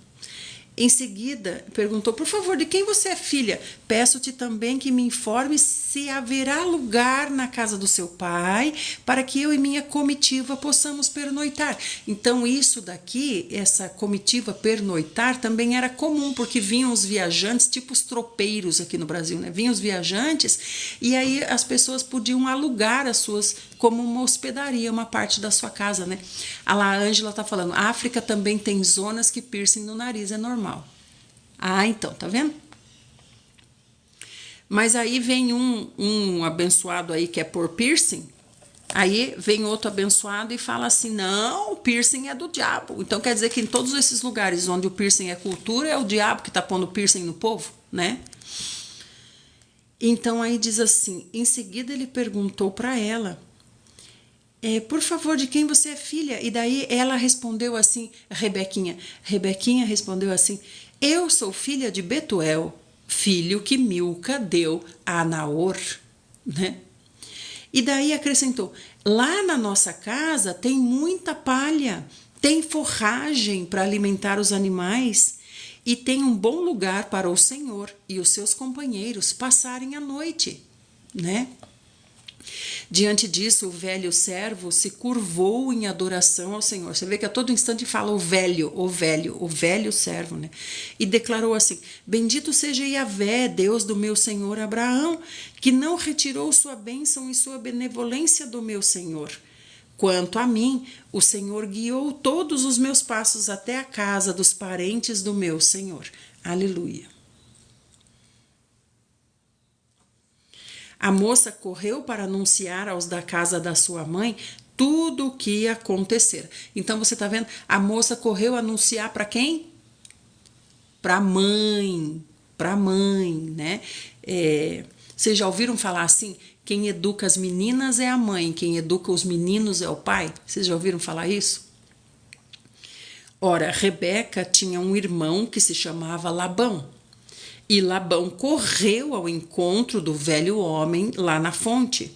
Em seguida, perguntou: por favor, de quem você é filha? Peço-te também que me informe se haverá lugar na casa do seu pai, para que eu e minha comitiva possamos pernoitar. Então, isso daqui, essa comitiva pernoitar, também era comum, porque vinham os viajantes, tipo os tropeiros aqui no Brasil, né? Vinham os viajantes e aí as pessoas podiam alugar as suas, como uma hospedaria, uma parte da sua casa, né? A Ângela está falando: a África também tem zonas que piercing no nariz é normal. Ah, então, tá vendo? Mas aí vem um abençoado aí que é por piercing, aí vem outro abençoado e fala assim: não, o piercing é do diabo. Então quer dizer que em todos esses lugares onde o piercing é cultura, é o diabo que tá pondo piercing no povo, né? Então aí diz assim: em seguida ele perguntou para ela: por favor, de quem você é filha? E daí ela respondeu assim, Rebequinha respondeu assim: eu sou filha de Betuel, filho que Milca deu a Naor, né? E daí acrescentou: lá na nossa casa tem muita palha, tem forragem para alimentar os animais e tem um bom lugar para o Senhor e os seus companheiros passarem a noite, né? Diante disso, o velho servo se curvou em adoração ao Senhor. Você vê que a todo instante fala o velho servo, né? E declarou assim: bendito seja Yahvé, Deus do meu senhor Abraão, que não retirou sua bênção e sua benevolência do meu senhor. Quanto a mim, o Senhor guiou todos os meus passos até a casa dos parentes do meu Senhor. Aleluia. A moça correu para anunciar aos da casa da sua mãe tudo o que ia acontecer. Então você está vendo? A moça correu anunciar para quem? Para a mãe. Para a mãe, né? Vocês já ouviram falar assim? Quem educa as meninas é a mãe, quem educa os meninos é o pai? Vocês já ouviram falar isso? Ora, Rebeca tinha um irmão que se chamava Labão. E Labão correu ao encontro do velho homem lá na fonte.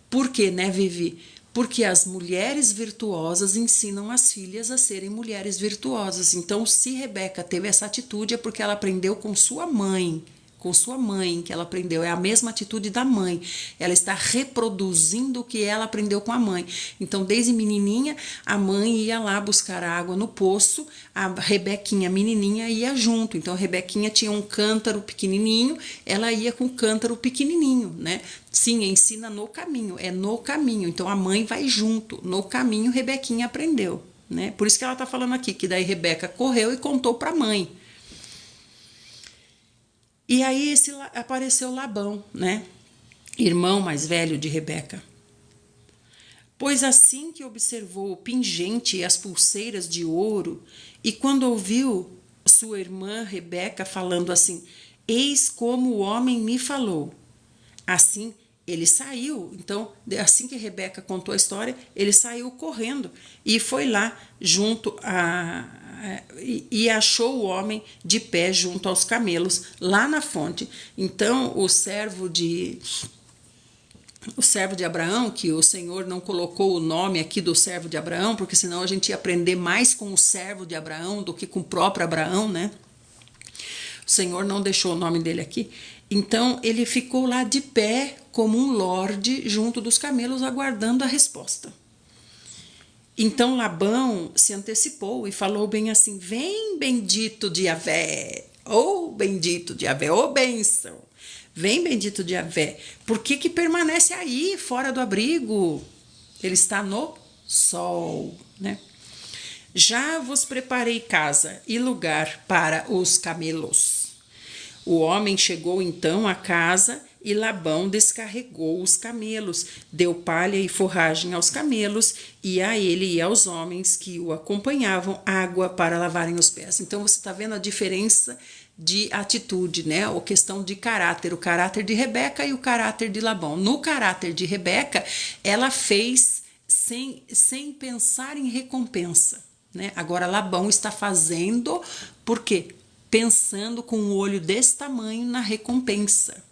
Por quê, né, Vivi? Porque as mulheres virtuosas ensinam as filhas a serem mulheres virtuosas. Então, se Rebeca teve essa atitude, é porque ela aprendeu com sua mãe. Com sua mãe, que ela aprendeu. É a mesma atitude da mãe. Ela está reproduzindo o que ela aprendeu com a mãe. Então, desde menininha, a mãe ia lá buscar água no poço, a Rebequinha, menininha, ia junto. Então, a Rebequinha tinha um cântaro pequenininho, ela ia com o cântaro pequenininho, né? Sim, ensina no caminho, é no caminho. Então, a mãe vai junto. No caminho, Rebequinha aprendeu, né? Por isso que ela está falando aqui, que daí Rebeca correu e contou para a mãe. E aí apareceu Labão, né? Irmão mais velho de Rebeca. Pois assim que observou o pingente e as pulseiras de ouro, e quando ouviu sua irmã Rebeca falando assim: eis como o homem me falou. Assim, ele saiu. Então, assim que Rebeca contou a história, ele saiu correndo e foi lá junto e achou o homem de pé junto aos camelos, lá na fonte. Então, o servo de Abraão, que o Senhor não colocou o nome aqui do servo de Abraão, porque senão a gente ia aprender mais com o servo de Abraão do que com o próprio Abraão, né? O Senhor não deixou o nome dele aqui. Então, ele ficou lá de pé, como um lorde, junto dos camelos, aguardando a resposta. Então, Labão se antecipou e falou bem assim: vem, bendito de Yahvé, ou bendito de Yahvé, ou bênção. Vem, bendito de Yahvé. Por que permanece aí, fora do abrigo? Ele está no sol, né? Já vos preparei casa e lugar para os camelos. O homem chegou então à casa e Labão descarregou os camelos, deu palha e forragem aos camelos e a ele e aos homens que o acompanhavam água para lavarem os pés. Então você está vendo a diferença de atitude, né? A questão de caráter, o caráter de Rebeca e o caráter de Labão. No caráter de Rebeca, ela fez sem pensar em recompensa, né? Agora Labão está fazendo por quê? Pensando com um olho desse tamanho na recompensa.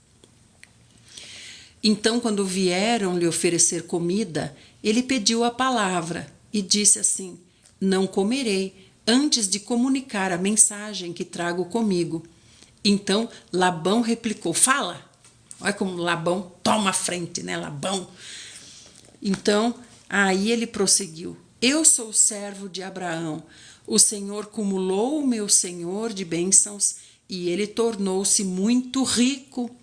Então, quando vieram lhe oferecer comida, ele pediu a palavra e disse assim: não comerei antes de comunicar a mensagem que trago comigo. Então Labão replicou: fala. Olha como Labão toma a frente, né? Labão. Então, aí ele prosseguiu: eu sou servo de Abraão. O Senhor cumulou o meu senhor de bênçãos e ele tornou-se muito rico.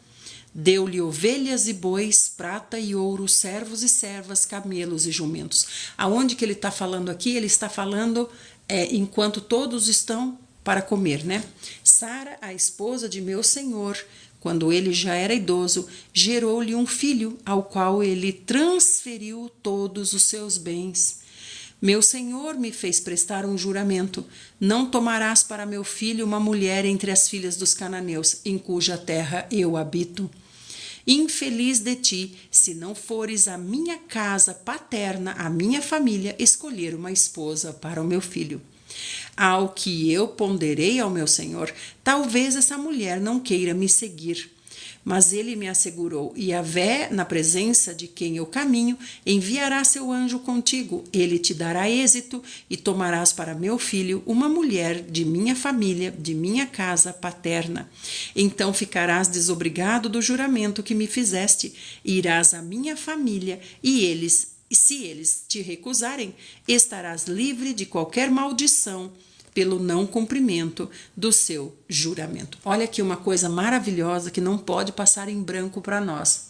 Deu-lhe ovelhas e bois, prata e ouro, servos e servas, camelos e jumentos. Aonde que ele está falando aqui? Ele está falando enquanto todos estão para comer, né? Sara, a esposa de meu senhor, quando ele já era idoso, gerou-lhe um filho, ao qual ele transferiu todos os seus bens. Meu senhor me fez prestar um juramento: não tomarás para meu filho uma mulher entre as filhas dos cananeus, em cuja terra eu habito. Infeliz de ti, se não fores à minha casa paterna, à minha família, escolher uma esposa para o meu filho. Ao que eu ponderei ao meu senhor, talvez essa mulher não queira me seguir. Mas ele me assegurou: Yahvé, na presença de quem eu caminho, enviará seu anjo contigo. Ele te dará êxito e tomarás para meu filho uma mulher de minha família, de minha casa paterna. Então ficarás desobrigado do juramento que me fizeste, irás à minha família e se eles te recusarem, estarás livre de qualquer maldição pelo não cumprimento do seu juramento. Olha aqui uma coisa maravilhosa que não pode passar em branco para nós.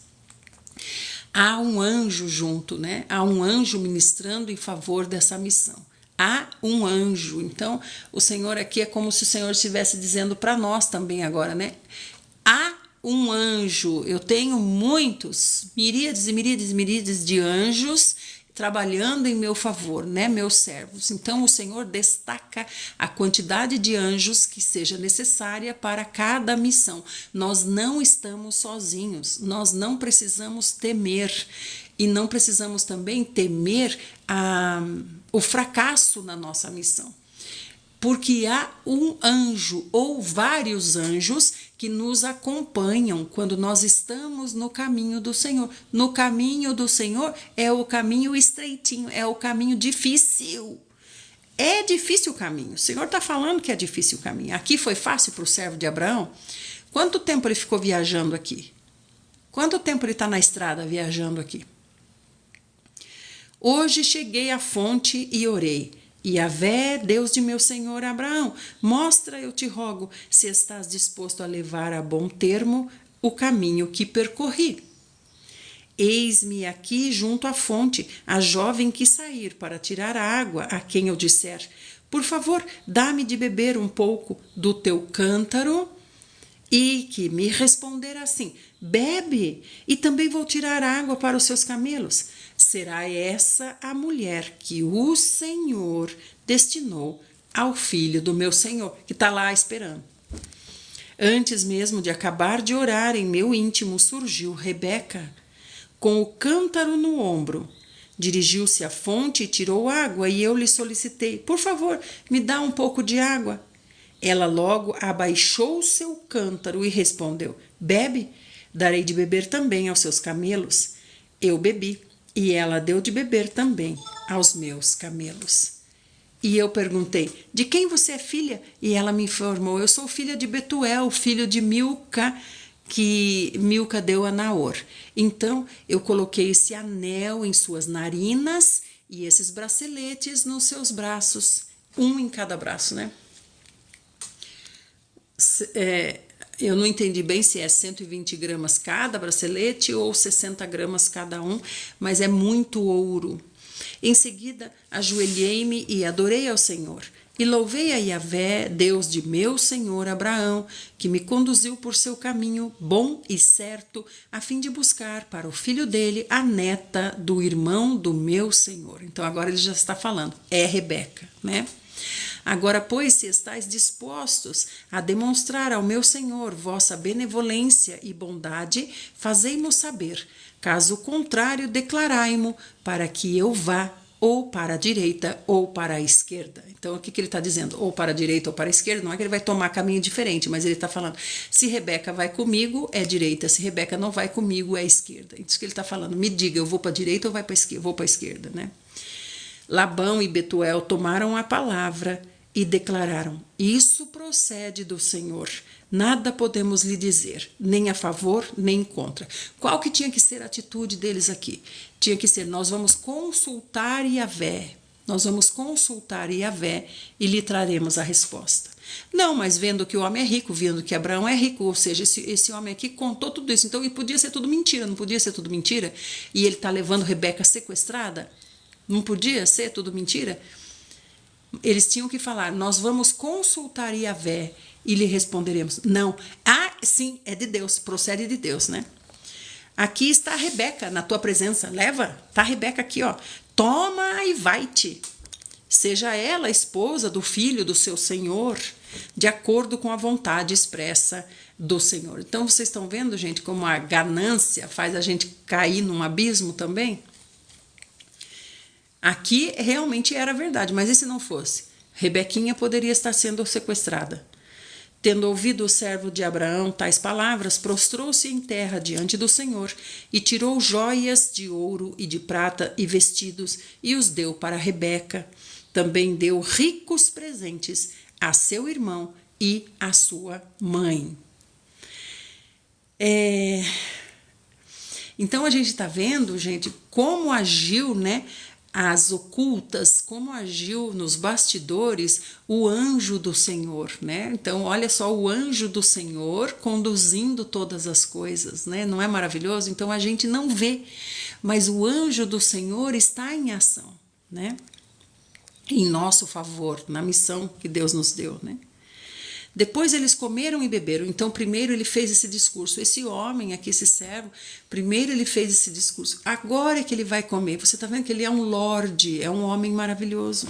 Há um anjo junto, né? Há um anjo ministrando em favor dessa missão. Há um anjo. Então, o Senhor aqui é como se o Senhor estivesse dizendo para nós também agora, né? Há um anjo. Eu tenho muitos, miríades e miríades e miríades de anjos trabalhando em meu favor, né, meus servos. Então o Senhor destaca a quantidade de anjos que seja necessária para cada missão. Nós não estamos sozinhos, nós não precisamos temer e não precisamos também temer o fracasso na nossa missão. Porque há um anjo ou vários anjos que nos acompanham quando nós estamos no caminho do Senhor. No caminho do Senhor é o caminho estreitinho, é o caminho difícil. É difícil o caminho. O Senhor está falando que é difícil o caminho. Aqui foi fácil para o servo de Abraão. Quanto tempo ele ficou viajando aqui? Quanto tempo ele está na estrada viajando aqui? Hoje cheguei à fonte e orei. Yahvé, Deus de meu senhor Abraão, mostra, eu te rogo, se estás disposto a levar a bom termo o caminho que percorri. Eis-me aqui junto à fonte, a jovem que sair para tirar água, a quem eu disser: por favor, dá-me de beber um pouco do teu cântaro, e que me responder assim: bebe, e também vou tirar água para os seus camelos. Será essa a mulher que o Senhor destinou ao filho do meu senhor, que está lá esperando. Antes mesmo de acabar de orar, em meu íntimo surgiu Rebeca, com o cântaro no ombro. Dirigiu-se à fonte e tirou água, e eu lhe solicitei: por favor, me dá um pouco de água. Ela logo abaixou seu cântaro e respondeu: bebe, darei de beber também aos seus camelos. Eu bebi, e ela deu de beber também aos meus camelos. E eu perguntei: de quem você é filha? E ela me informou: eu sou filha de Betuel, filho de Milca, que Milca deu a Naor. Então eu coloquei esse anel em suas narinas e esses braceletes nos seus braços, um em cada braço, né? Eu não entendi bem se é 120 gramas cada bracelete ou 60 gramas cada um, mas é muito ouro. Em seguida, ajoelhei-me e adorei ao Senhor. E louvei a Yahvé, Deus de meu senhor Abraão, que me conduziu por seu caminho bom e certo, a fim de buscar para o filho dele a neta do irmão do meu senhor. Então agora ele já está falando, é Rebeca, né? Agora, pois, se estáis dispostos a demonstrar ao meu senhor vossa benevolência e bondade, fazei-mo saber. Caso contrário, declarai-mo para que eu vá ou para a direita ou para a esquerda. Então, o que ele está dizendo? Ou para a direita ou para a esquerda, não é que ele vai tomar caminho diferente, mas ele está falando, se Rebeca vai comigo, é direita, se Rebeca não vai comigo, é esquerda. Isso que ele está falando, me diga, eu vou para a direita ou vai para a esquerda? Eu vou para a esquerda, né? Labão e Betuel tomaram a palavra e declararam: isso procede do Senhor, nada podemos lhe dizer, nem a favor, nem contra. Qual que tinha que ser a atitude deles aqui? Tinha que ser: nós vamos consultar Yahvé, nós vamos consultar Yahvé e lhe traremos a resposta. Não, mas vendo que o homem é rico, vendo que Abraão é rico, ou seja, esse homem aqui contou tudo isso, então e podia ser tudo mentira, não podia ser tudo mentira? E ele está levando Rebeca sequestrada? Não podia ser tudo mentira? Eles tinham que falar: nós vamos consultar Yahvé e lhe responderemos. Não. Ah, sim, é de Deus, procede de Deus, né? Aqui está a Rebeca na tua presença, leva, está a Rebeca aqui, ó. Toma e vai-te. Seja ela a esposa do filho do seu senhor, de acordo com a vontade expressa do Senhor. Então vocês estão vendo, gente, como a ganância faz a gente cair num abismo também? Aqui realmente era verdade, mas e se não fosse? Rebequinha poderia estar sendo sequestrada. Tendo ouvido o servo de Abraão tais palavras, prostrou-se em terra diante do Senhor e tirou joias de ouro e de prata e vestidos e os deu para Rebeca. Também deu ricos presentes a seu irmão e a sua mãe. Então a gente está vendo, gente, como agiu, né? As ocultas, como agiu nos bastidores o anjo do Senhor, né? Então, olha só, o anjo do Senhor conduzindo todas as coisas, né? Não é maravilhoso? Então, a gente não vê, mas o anjo do Senhor está em ação, né? Em nosso favor, na missão que Deus nos deu, né? Depois eles comeram e beberam. Então, primeiro ele fez esse discurso. Esse homem aqui, esse servo, primeiro ele fez esse discurso. Agora é que ele vai comer. Você está vendo que ele é um lorde, é um homem maravilhoso.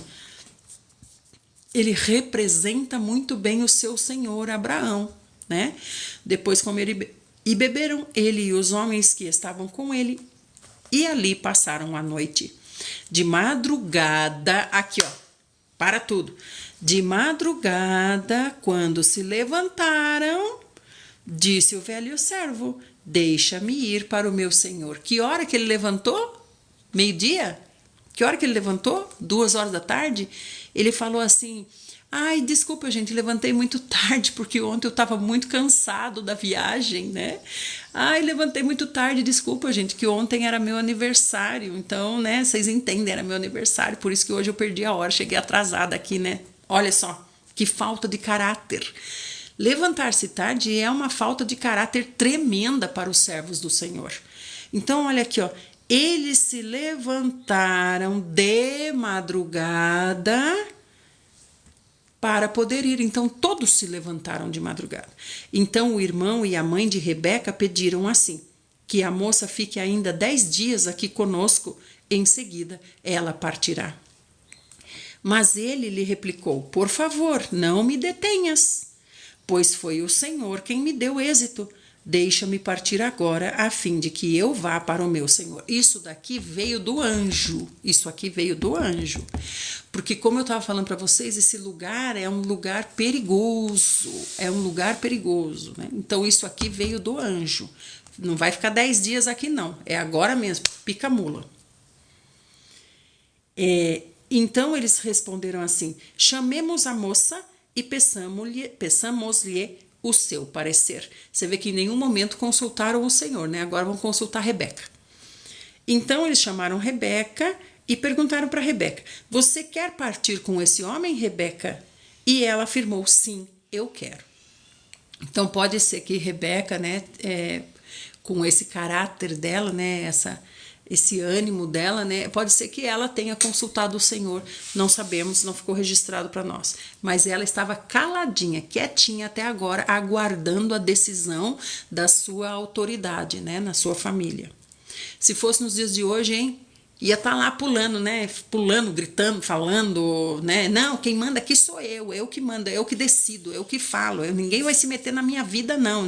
Ele representa muito bem o seu senhor Abraão, né? Depois comeram e beberam, ele e os homens que estavam com ele, e ali passaram a noite. De madrugada, aqui ó, para tudo. De madrugada, quando se levantaram, disse o velho servo: deixa-me ir para o meu senhor. Que hora que ele levantou? Meio-dia? Que hora que ele levantou? 2 horas da tarde? Ele falou assim: ai, desculpa, gente, levantei muito tarde, porque ontem eu estava muito cansado da viagem, né? Ai, levantei muito tarde, desculpa, gente, que ontem era meu aniversário. Então, né, vocês entendem, era meu aniversário, por isso que hoje eu perdi a hora, cheguei atrasada aqui, né? Olha só, que falta de caráter. Levantar-se tarde é uma falta de caráter tremenda para os servos do Senhor. Então, olha aqui, ó. Eles se levantaram de madrugada para poder ir. Então, todos se levantaram de madrugada. Então, o irmão e a mãe de Rebeca pediram assim: que a moça fique ainda 10 dias aqui conosco, em seguida ela partirá. Mas ele lhe replicou: por favor, não me detenhas, pois foi o Senhor quem me deu êxito. Deixa-me partir agora, a fim de que eu vá para o meu senhor. Isso daqui veio do anjo. Isso aqui veio do anjo. Porque, como eu estava falando para vocês, esse lugar é um lugar perigoso. É um lugar perigoso, né? Então, isso aqui veio do anjo. Não vai ficar 10 dias aqui, não. É agora mesmo. Pica a mula. Então, eles responderam assim: chamemos a moça e peçamos-lhe o seu parecer. Você vê que em nenhum momento consultaram o Senhor, né? Agora vão consultar Rebeca. Então eles chamaram Rebeca e perguntaram para Rebeca: você quer partir com esse homem, Rebeca? E ela afirmou: sim, eu quero. Então pode ser que Rebeca, né, com esse caráter dela, né, esse ânimo dela, né? Pode ser que ela tenha consultado o Senhor, não sabemos, não ficou registrado para nós. Mas ela estava caladinha, quietinha até agora, aguardando a decisão da sua autoridade, né? Na sua família. Se fosse nos dias de hoje, hein? Ia estar lá pulando, né? Pulando, gritando, falando, né? Não, quem manda aqui sou eu que mando, eu que decido, eu que falo, ninguém vai se meter na minha vida, não.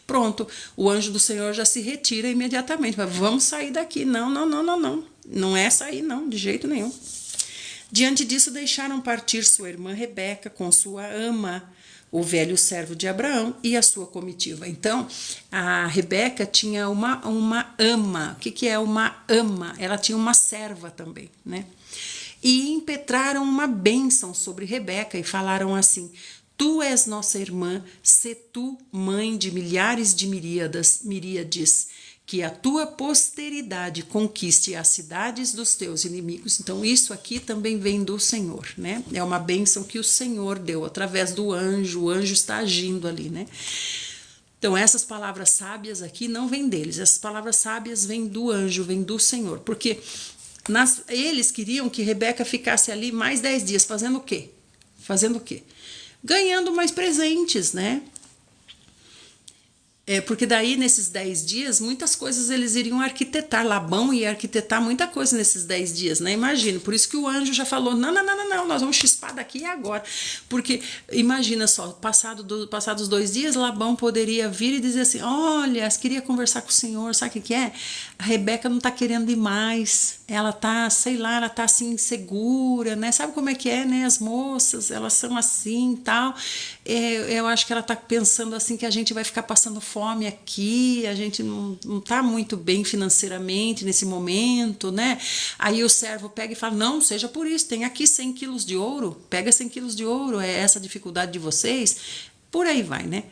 Pronto, o anjo do Senhor já se retira imediatamente. Vamos sair daqui. Não. Não é sair, não, de jeito nenhum. Diante disso, deixaram partir sua irmã Rebeca com sua ama, o velho servo de Abraão, e a sua comitiva. Então, a Rebeca tinha uma ama. O que é uma ama? Ela tinha uma serva também, né? E impetraram uma bênção sobre Rebeca e falaram assim: tu és nossa irmã, sê tu mãe de milhares de miríades, que a tua posteridade conquiste as cidades dos teus inimigos. Então, isso aqui também vem do Senhor, né? É uma bênção que o Senhor deu através do anjo, o anjo está agindo ali, né? Então, essas palavras sábias aqui não vêm deles, essas palavras sábias vêm do anjo, vêm do Senhor, porque eles queriam que Rebeca ficasse ali mais 10 dias, fazendo o quê? Fazendo o quê? Ganhando mais presentes, né? Porque daí, nesses 10 dias, muitas coisas eles iriam arquitetar. Labão ia arquitetar muita coisa nesses 10 dias, né? Imagina. Por isso que o anjo já falou: não, nós vamos chispar daqui e agora. Porque, imagina só, passados 2 dias, Labão poderia vir e dizer assim: olha, queria conversar com o senhor, sabe o que é? A Rebeca não tá querendo ir mais. Ela tá, sei lá, ela tá assim, insegura, né? Sabe como é que é, né? As moças, elas são assim e tal. Eu acho que ela tá pensando assim que a gente vai ficar passando fome aqui, a gente não tá muito bem financeiramente nesse momento, né? Aí o servo pega e fala: não, seja por isso, tem aqui 100 quilos de ouro, pega 100 quilos de ouro, é essa a dificuldade de vocês? Por aí vai, né?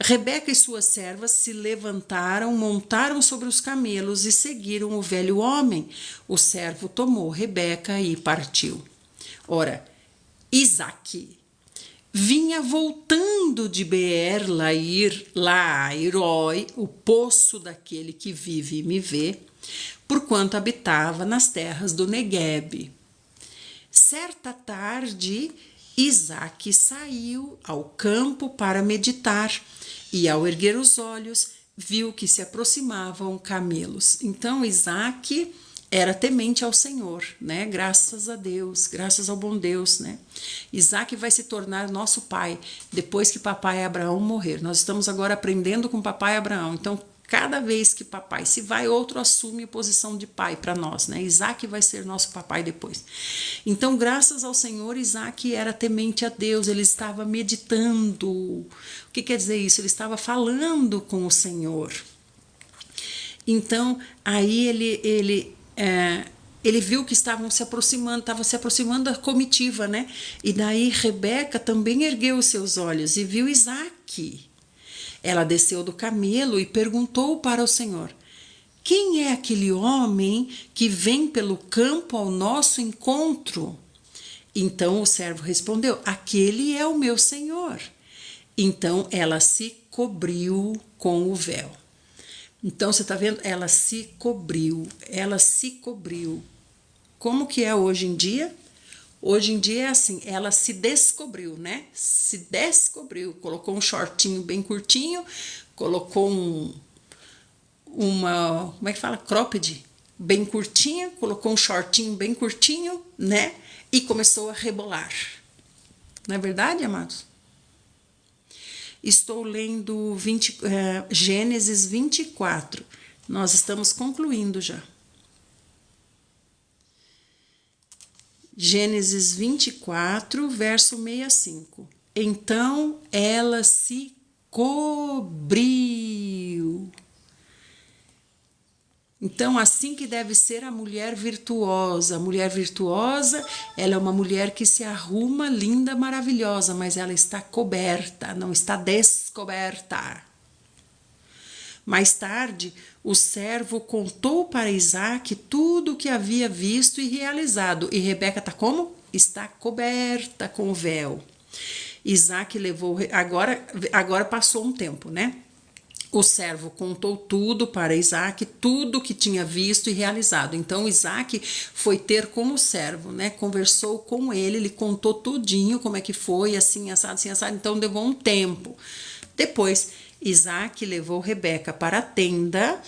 Rebeca e suas servas se levantaram, montaram sobre os camelos e seguiram o velho homem. O servo tomou Rebeca e partiu. Ora, Isaque vinha voltando de Beer-Lahai-Roi, o poço daquele que vive e me vê, porquanto habitava nas terras do Neguebe. Certa tarde, Isaque saiu ao campo para meditar e, ao erguer os olhos, viu que se aproximavam camelos. Então, Isaque era temente ao Senhor, né? Graças a Deus, graças ao bom Deus, né? Isaque vai se tornar nosso pai depois que papai Abraão morrer. Nós estamos agora aprendendo com papai Abraão. Então, cada vez que papai se vai, outro assume a posição de pai para nós, né? Isaque vai ser nosso papai depois. Então, graças ao Senhor, Isaque era temente a Deus, ele estava meditando. O que quer dizer isso? Ele estava falando com o Senhor. Então, aí ele viu que estava se aproximando da comitiva, né? E daí Rebeca também ergueu os seus olhos e viu Isaque. Ela desceu do camelo e perguntou para o Senhor: quem é aquele homem que vem pelo campo ao nosso encontro? Então o servo respondeu: aquele é o meu senhor. Então ela se cobriu com o véu. Então você está vendo? Ela se cobriu. Como que é hoje em dia? Hoje em dia é assim, ela se descobriu, né? Se descobriu, colocou um shortinho bem curtinho, colocou como é que fala? Cropped, bem curtinha, colocou um shortinho bem curtinho, né? E começou a rebolar. Não é verdade, amados? Estou lendo Gênesis 24. Nós estamos concluindo já. Gênesis 24, verso 65. Então ela se cobriu. Então, assim que deve ser a mulher virtuosa. A mulher virtuosa, ela é uma mulher que se arruma linda, maravilhosa, mas ela está coberta, não está descoberta. Mais tarde, o servo contou para Isaac tudo o que havia visto e realizado. E Rebeca está como? Está coberta com o véu. Isaac levou... Agora passou um tempo, né? O servo contou tudo para Isaac, tudo o que tinha visto e realizado. Então, Isaac foi ter com o servo, né? Conversou com ele contou tudinho, como é que foi, assim, assado. Então, levou um tempo. Depois, Isaac levou Rebeca para a tenda,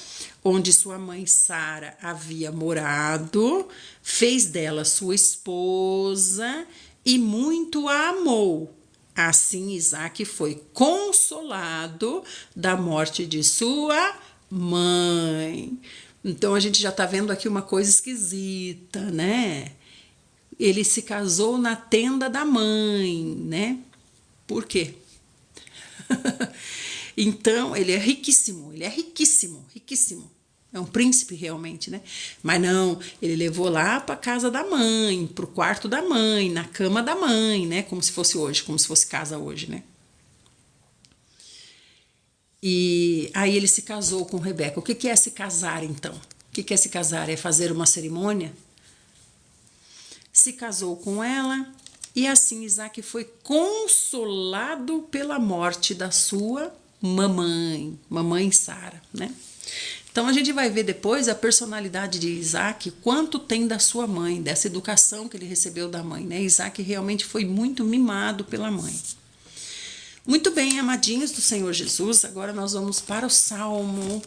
onde sua mãe Sara havia morado, fez dela sua esposa e muito a amou. Assim, Isaac foi consolado da morte de sua mãe. Então, a gente já está vendo aqui uma coisa esquisita, né? Ele se casou na tenda da mãe, né? Por quê? Então, ele é riquíssimo, riquíssimo. É um príncipe realmente, né? Mas não, ele levou lá para casa da mãe, para o quarto da mãe, na cama da mãe, né? Como se fosse hoje, como se fosse casa hoje, né? E aí ele se casou com Rebeca. O que é se casar, então? O que é se casar? É fazer uma cerimônia? Se casou com ela e assim Isaac foi consolado pela morte da sua mamãe Sara, né? Então a gente vai ver depois a personalidade de Isaac, quanto tem da sua mãe, dessa educação que ele recebeu da mãe, né? Isaac realmente foi muito mimado pela mãe. Muito bem, amadinhos do Senhor Jesus, agora nós vamos para o Salmo.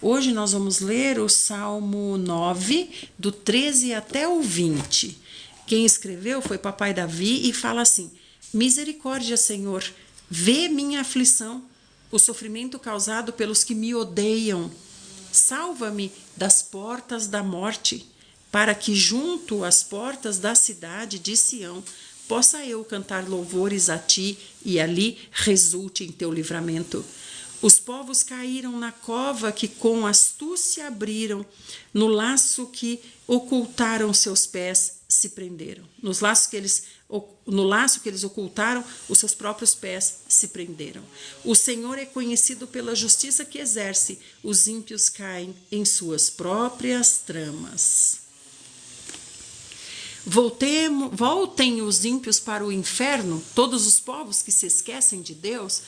Hoje nós vamos ler o Salmo 9, do 13 até o 20. Quem escreveu foi Papai Davi e fala assim: misericórdia, Senhor, vê minha aflição, o sofrimento causado pelos que me odeiam. Salva-me das portas da morte, para que junto às portas da cidade de Sião possa eu cantar louvores a ti e ali resulte em teu livramento. Os povos caíram na cova que com astúcia abriram, no laço que ocultaram seus pés se prenderam. No laço que eles ocultaram, os seus próprios pés se prenderam. O Senhor é conhecido pela justiça que exerce, os ímpios caem em suas próprias tramas. Voltem os ímpios para o inferno, todos os povos que se esquecem de Deus,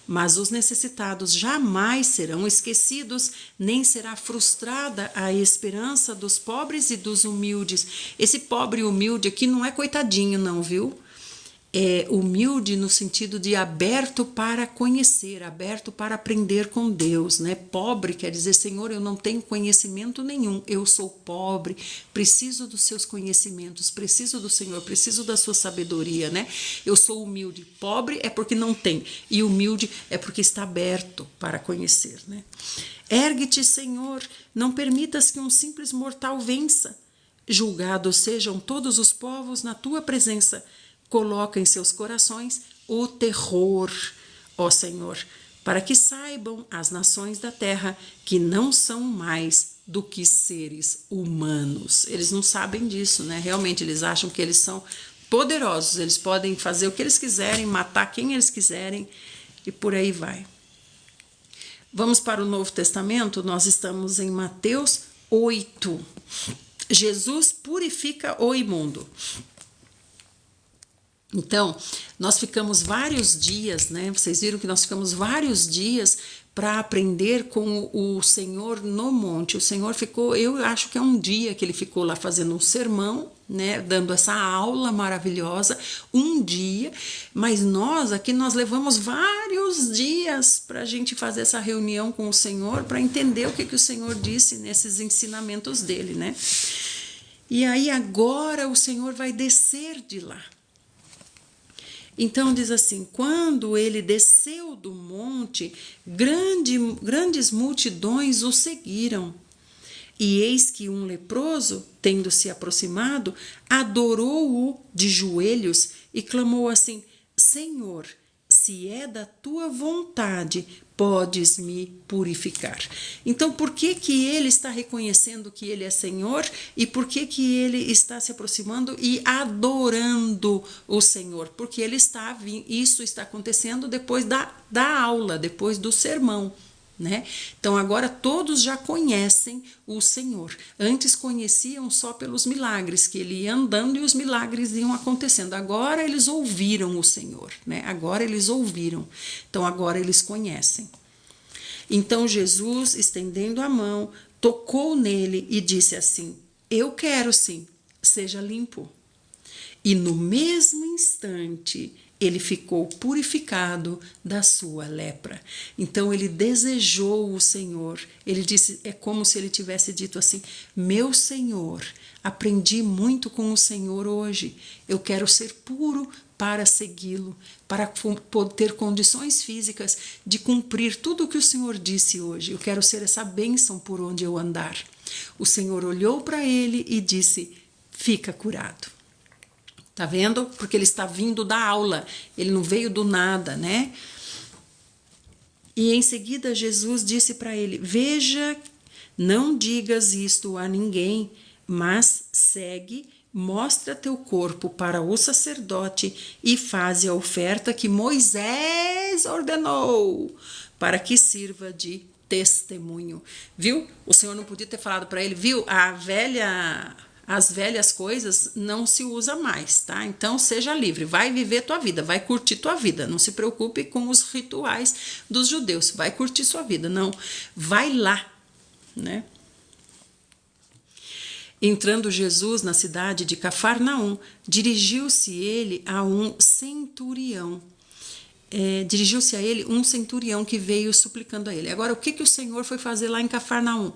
mas os necessitados jamais serão esquecidos, nem será frustrada a esperança dos pobres e dos humildes. Esse pobre e humilde aqui não é coitadinho, não, viu? É humilde no sentido de aberto para conhecer, aberto para aprender com Deus, né? Pobre quer dizer, Senhor, eu não tenho conhecimento nenhum, eu sou pobre, preciso dos seus conhecimentos, preciso do Senhor, preciso da sua sabedoria, né? Eu sou humilde, pobre é porque não tem, e humilde é porque está aberto para conhecer, né? Ergue-te, Senhor, não permitas que um simples mortal vença. Julgados sejam todos os povos na tua presença. Coloca em seus corações o terror, ó Senhor, para que saibam as nações da terra que não são mais do que seres humanos. Eles não sabem disso, né? Realmente eles acham que eles são poderosos, eles podem fazer o que eles quiserem, matar quem eles quiserem e por aí vai. Vamos para o Novo Testamento, nós estamos em Mateus 8. Jesus purifica o imundo. Então, nós ficamos vários dias, né? Vocês viram que nós ficamos vários dias para aprender com o Senhor no monte. O Senhor ficou, eu acho que é um dia que ele ficou lá fazendo um sermão, né? Dando essa aula maravilhosa, um dia. Mas nós aqui, nós levamos vários dias para a gente fazer essa reunião com o Senhor, para entender o que o Senhor disse nesses ensinamentos dele, né? E aí agora o Senhor vai descer de lá. Então diz assim: quando ele desceu do monte, grandes multidões o seguiram. E eis que um leproso, tendo se aproximado, adorou-o de joelhos e clamou assim: Senhor, se é da tua vontade, podes me purificar. Então, por que que ele está reconhecendo que ele é Senhor e por que que ele está se aproximando e adorando o Senhor? Porque isso está acontecendo depois da aula, depois do sermão. Né? Então agora todos já conhecem o Senhor. Antes conheciam só pelos milagres, que ele ia andando e os milagres iam acontecendo. Agora eles ouviram o Senhor, né? Agora eles ouviram. Então agora eles conhecem. Então Jesus, estendendo a mão, tocou nele e disse assim: Eu quero sim, seja limpo. E no mesmo instante ele ficou purificado da sua lepra. Então ele desejou o Senhor. Ele disse, é como se ele tivesse dito assim: meu Senhor, aprendi muito com o Senhor hoje. Eu quero ser puro para segui-lo, para ter condições físicas de cumprir tudo o que o Senhor disse hoje. Eu quero ser essa bênção por onde eu andar. O Senhor olhou para ele e disse: fica curado. Tá vendo? Porque ele está vindo da aula, ele não veio do nada, né? E em seguida Jesus disse para ele: veja, não digas isto a ninguém, mas segue, mostra teu corpo para o sacerdote e faze a oferta que Moisés ordenou, para que sirva de testemunho. Viu? O Senhor não podia ter falado para ele, viu? As velhas coisas não se usa mais, tá? Então seja livre, vai viver tua vida, vai curtir tua vida. Não se preocupe com os rituais dos judeus, vai curtir sua vida. Não, vai lá, né? Entrando Jesus na cidade de Cafarnaum, dirigiu-se ele a um centurião. Dirigiu-se a ele um centurião que veio suplicando a ele. Agora, o que o Senhor foi fazer lá em Cafarnaum?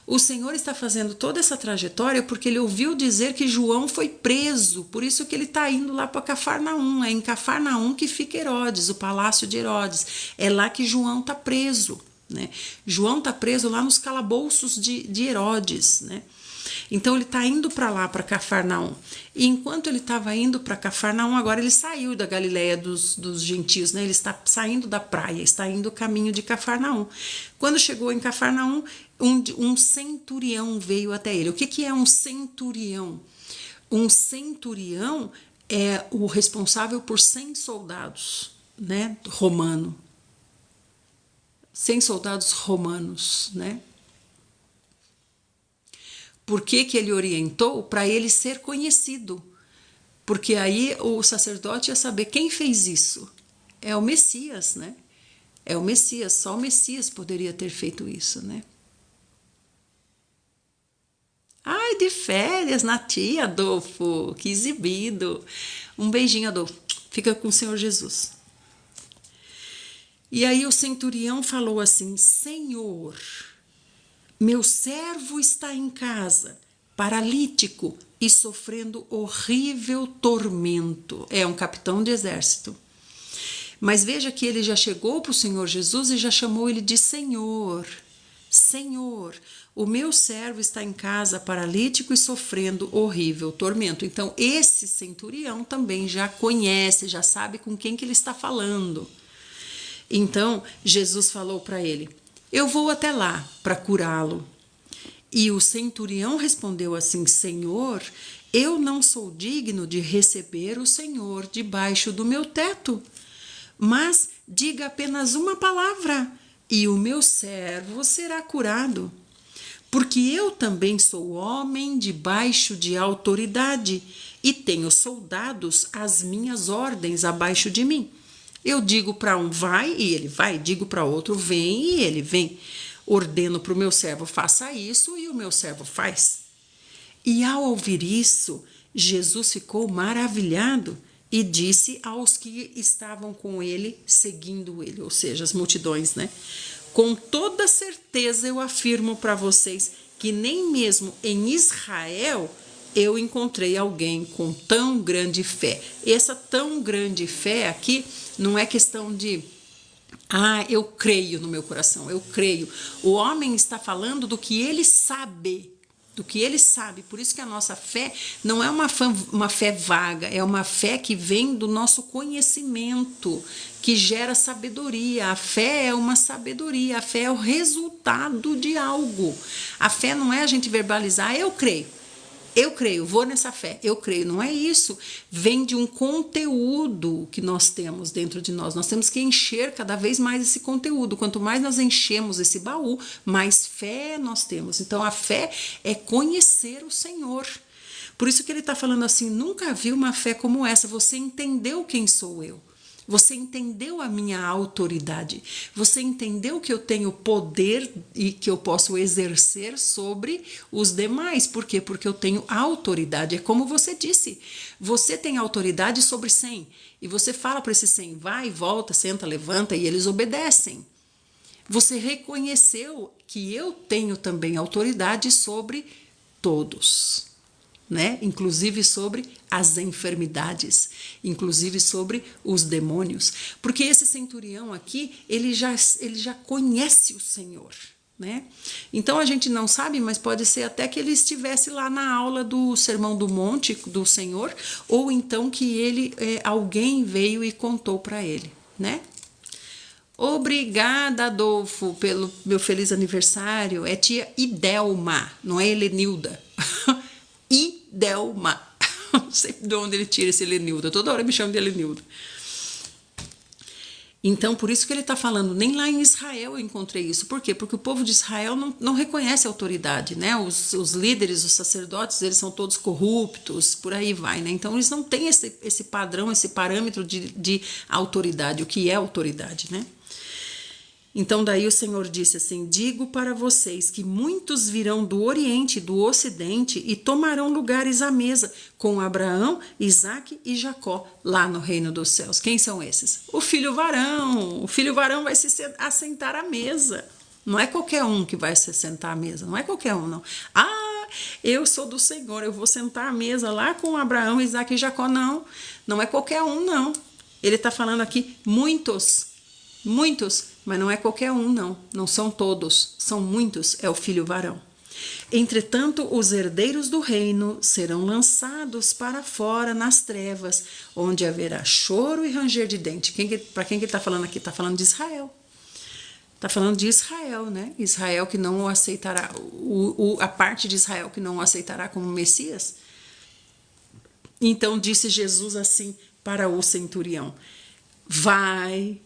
O Senhor está fazendo toda essa trajetória porque ele ouviu dizer que João foi preso, por isso que ele está indo lá para Cafarnaum. É em Cafarnaum que fica Herodes, o palácio de Herodes. É lá que João está preso, né? João está preso lá nos calabouços de Herodes, né? Então ele está indo para lá, para Cafarnaum. E enquanto ele estava indo para Cafarnaum, agora ele saiu da Galileia dos gentios, né? Ele está saindo da praia, está indo o caminho de Cafarnaum. Quando chegou em Cafarnaum, um centurião veio até ele. O que é um centurião? Um centurião é o responsável por 100 soldados, né? Romano. 100 soldados romanos, né? Por que ele orientou? Para ele ser conhecido. Porque aí o sacerdote ia saber quem fez isso. É o Messias, né? É o Messias, só o Messias poderia ter feito isso, né? Ai, de férias na tia, Adolfo, que exibido. Um beijinho, Adolfo. Fica com o Senhor Jesus. E aí o centurião falou assim: Senhor, meu servo está em casa, paralítico e sofrendo horrível tormento. É um capitão de exército. Mas veja que ele já chegou para o Senhor Jesus e já chamou ele de Senhor. Senhor, o meu servo está em casa, paralítico e sofrendo horrível tormento. Então, esse centurião também já conhece, já sabe com quem que ele está falando. Então, Jesus falou para ele: eu vou até lá para curá-lo. E o centurião respondeu assim: Senhor, eu não sou digno de receber o Senhor debaixo do meu teto, mas diga apenas uma palavra e o meu servo será curado. Porque eu também sou homem debaixo de autoridade e tenho soldados às minhas ordens abaixo de mim. Eu digo para um vai e ele vai, digo para outro vem e ele vem. Ordeno para o meu servo faça isso e o meu servo faz. E ao ouvir isso, Jesus ficou maravilhado e disse aos que estavam com ele, seguindo ele, ou seja, as multidões, né? Com toda certeza eu afirmo para vocês que nem mesmo em Israel eu encontrei alguém com tão grande fé. Essa tão grande fé aqui não é questão de eu creio no meu coração, eu creio. O homem está falando do que ele sabe, do que ele sabe. Por isso que a nossa fé não é uma fé vaga, é uma fé que vem do nosso conhecimento, que gera sabedoria. A fé é uma sabedoria, a fé é o resultado de algo. A fé não é a gente verbalizar, eu creio, vou nessa fé, eu creio. Não é isso. Vem de um conteúdo que nós temos dentro de nós. Nós temos que encher cada vez mais esse conteúdo. Quanto mais nós enchemos esse baú, mais fé nós temos. Então, a fé é conhecer o Senhor. Por isso que ele está falando assim, nunca vi uma fé como essa. Você entendeu quem sou eu. Você entendeu a minha autoridade. Você entendeu que eu tenho poder e que eu posso exercer sobre os demais. Por quê? Porque eu tenho autoridade. É como você disse. Você tem autoridade sobre 100. E você fala para esse 100, vai, volta, senta, levanta, e eles obedecem. Você reconheceu que eu tenho também autoridade sobre todos. Né? Inclusive sobre as enfermidades, inclusive sobre os demônios, porque esse centurião aqui, ele já conhece o Senhor, né? Então a gente não sabe, mas pode ser até que ele estivesse lá na aula do Sermão do Monte do Senhor, ou então que alguém veio e contou para ele, né? Obrigada, Adolfo, pelo meu feliz aniversário. É tia Idelma, não é Helenilda. Idelma. Não sei de onde ele tira esse Helenilda. Toda hora me chama de Helenilda. Então, por isso que ele está falando, nem lá em Israel eu encontrei isso. Por quê? Porque o povo de Israel não reconhece a autoridade, né? Os líderes, os sacerdotes, eles são todos corruptos, por aí vai, né? Então, eles não têm esse padrão, esse parâmetro de autoridade, o que é autoridade, né? Então daí o Senhor disse assim, digo para vocês que muitos virão do Oriente e do Ocidente e tomarão lugares à mesa com Abraão, Isaque e Jacó lá no reino dos céus. Quem são esses? O filho varão vai se assentar à mesa. Não é qualquer um que vai se sentar à mesa, não é qualquer um, não. Eu sou do Senhor, eu vou sentar à mesa lá com Abraão, Isaque e Jacó. Não é qualquer um, não. Ele está falando aqui muitos, mas não é qualquer um, não são todos, são muitos, é o filho varão. Entretanto, os herdeiros do reino serão lançados para fora nas trevas, onde haverá choro e ranger de dente. Para quem que ele está falando aqui? Está falando de Israel. Está falando de Israel, né? Israel que não o aceitará, a parte de Israel que não o aceitará como Messias. Então disse Jesus assim para o centurião, vai,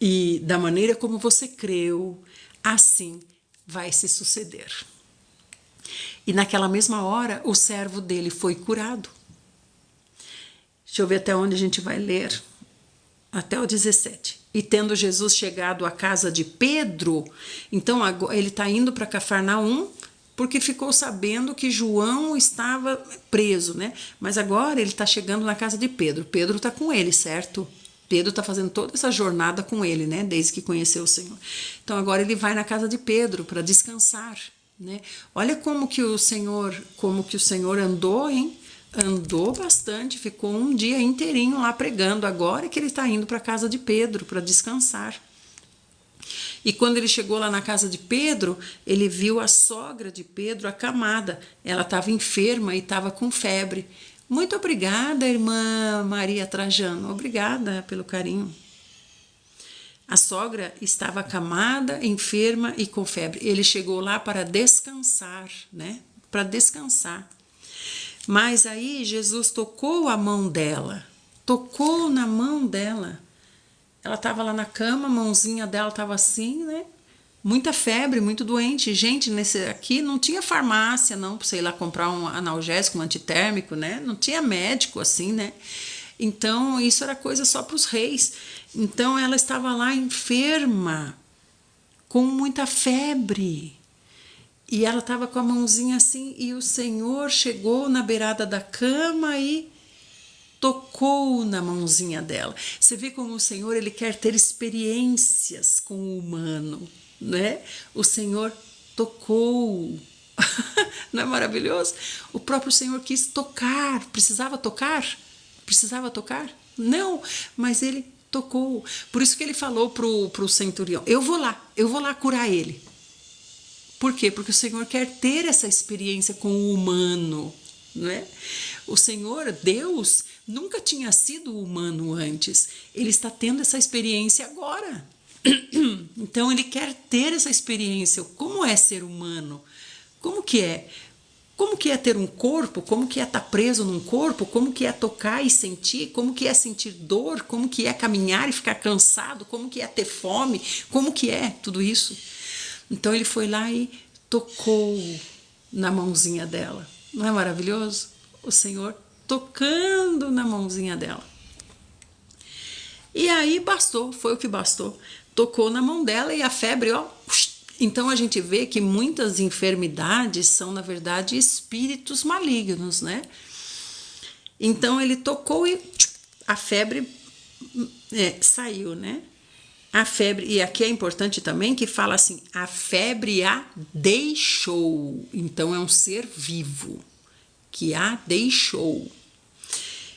e da maneira como você creu, assim vai se suceder. E naquela mesma hora, o servo dele foi curado. Deixa eu ver até onde a gente vai ler. Até o 17. E tendo Jesus chegado à casa de Pedro, então ele está indo para Cafarnaum, porque ficou sabendo que João estava preso, né? Mas agora ele está chegando na casa de Pedro. Pedro está com ele, certo? Pedro está fazendo toda essa jornada com ele, né? Desde que conheceu o Senhor. Então agora ele vai na casa de Pedro para descansar, né? Olha como que o Senhor andou, hein? Andou bastante, ficou um dia inteirinho lá pregando. Agora é que ele está indo para a casa de Pedro para descansar. E quando ele chegou lá na casa de Pedro, ele viu a sogra de Pedro acamada. Ela estava enferma e estava com febre. Muito obrigada, irmã Maria Trajano. Obrigada pelo carinho. A sogra estava acamada, enferma e com febre. Ele chegou lá para descansar, né? Para descansar. Mas aí Jesus tocou a mão dela. Tocou na mão dela. Ela estava lá na cama, a mãozinha dela estava assim, né? Muita febre, muito doente. Gente, aqui não tinha farmácia, não, sei lá, comprar um analgésico, um antitérmico, né? Não tinha médico assim, né? Então, isso era coisa só para os reis. Então, ela estava lá enferma, com muita febre. E ela estava com a mãozinha assim, e o Senhor chegou na beirada da cama e tocou na mãozinha dela. Você vê como o Senhor, ele quer ter experiências com o humano, né? O Senhor tocou Não é maravilhoso? O próprio Senhor quis tocar. Precisava tocar? Precisava tocar? Não, mas ele tocou. Por isso que ele falou pro centurião: eu vou lá curar ele. Por quê? Porque o Senhor quer ter essa experiência com o humano, não é? O Senhor, Deus, nunca tinha sido humano antes. Ele está tendo essa experiência agora. Então, ele quer ter essa experiência. Como é ser humano? Como que é? Como que é ter um corpo? Como que é estar preso num corpo? Como que é tocar e sentir? Como que é sentir dor? Como que é caminhar e ficar cansado? Como que é ter fome? Como que é tudo isso? Então ele foi lá e tocou na mãozinha dela. Não é maravilhoso? O Senhor tocando na mãozinha dela. E aí bastou, foi o que bastou. Tocou na mão dela e a febre, ó. Então a gente vê que muitas enfermidades são, na verdade, espíritos malignos, né? Então ele tocou e a febre saiu, né? A febre, e aqui é importante também que fala assim: a febre a deixou. Então é um ser vivo que a deixou.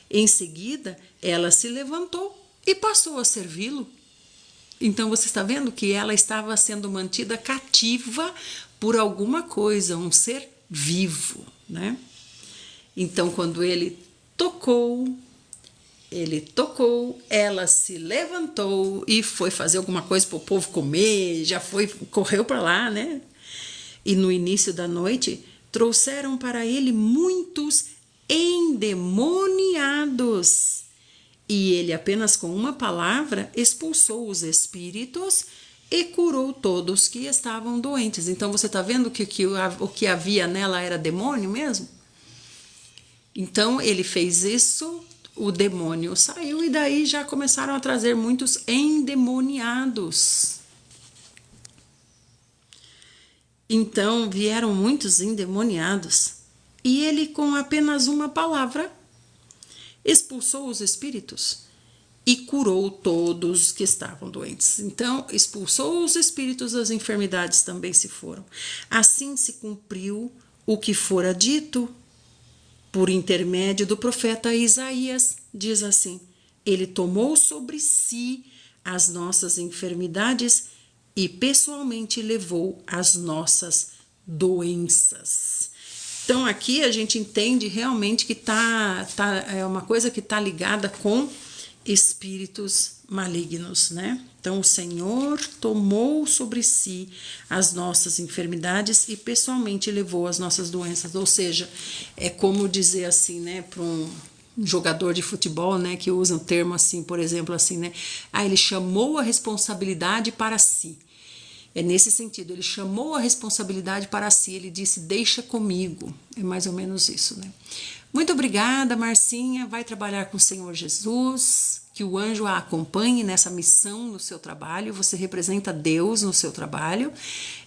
Em seguida, ela se levantou e passou a servi-lo. Então você está vendo que ela estava sendo mantida cativa por alguma coisa, um ser vivo, né? Então quando ele tocou, ela se levantou e foi fazer alguma coisa para o povo comer, correu para lá, né? E no início da noite trouxeram para ele muitos endemoniados. E ele apenas com uma palavra expulsou os espíritos e curou todos que estavam doentes. Então você está vendo que o que havia nela era demônio mesmo? Então ele fez isso, o demônio saiu e daí já começaram a trazer muitos endemoniados. Então vieram muitos endemoniados e ele com apenas uma palavra expulsou os espíritos e curou todos que estavam doentes. Então, expulsou os espíritos, as enfermidades também se foram. Assim se cumpriu o que fora dito por intermédio do profeta Isaías. Diz assim: ele tomou sobre si as nossas enfermidades e pessoalmente levou as nossas doenças. Então aqui a gente entende realmente que é uma coisa que está ligada com espíritos malignos, né? Então o Senhor tomou sobre si as nossas enfermidades e pessoalmente levou as nossas doenças. Ou seja, é como dizer assim, né, para um jogador de futebol, né, que usa um termo assim, por exemplo, assim, né? Ele chamou a responsabilidade para si. É nesse sentido, ele chamou a responsabilidade para si, ele disse: deixa comigo. É mais ou menos isso, né? Muito obrigada, Marcinha, vai trabalhar com o Senhor Jesus, que o anjo a acompanhe nessa missão no seu trabalho, você representa Deus no seu trabalho,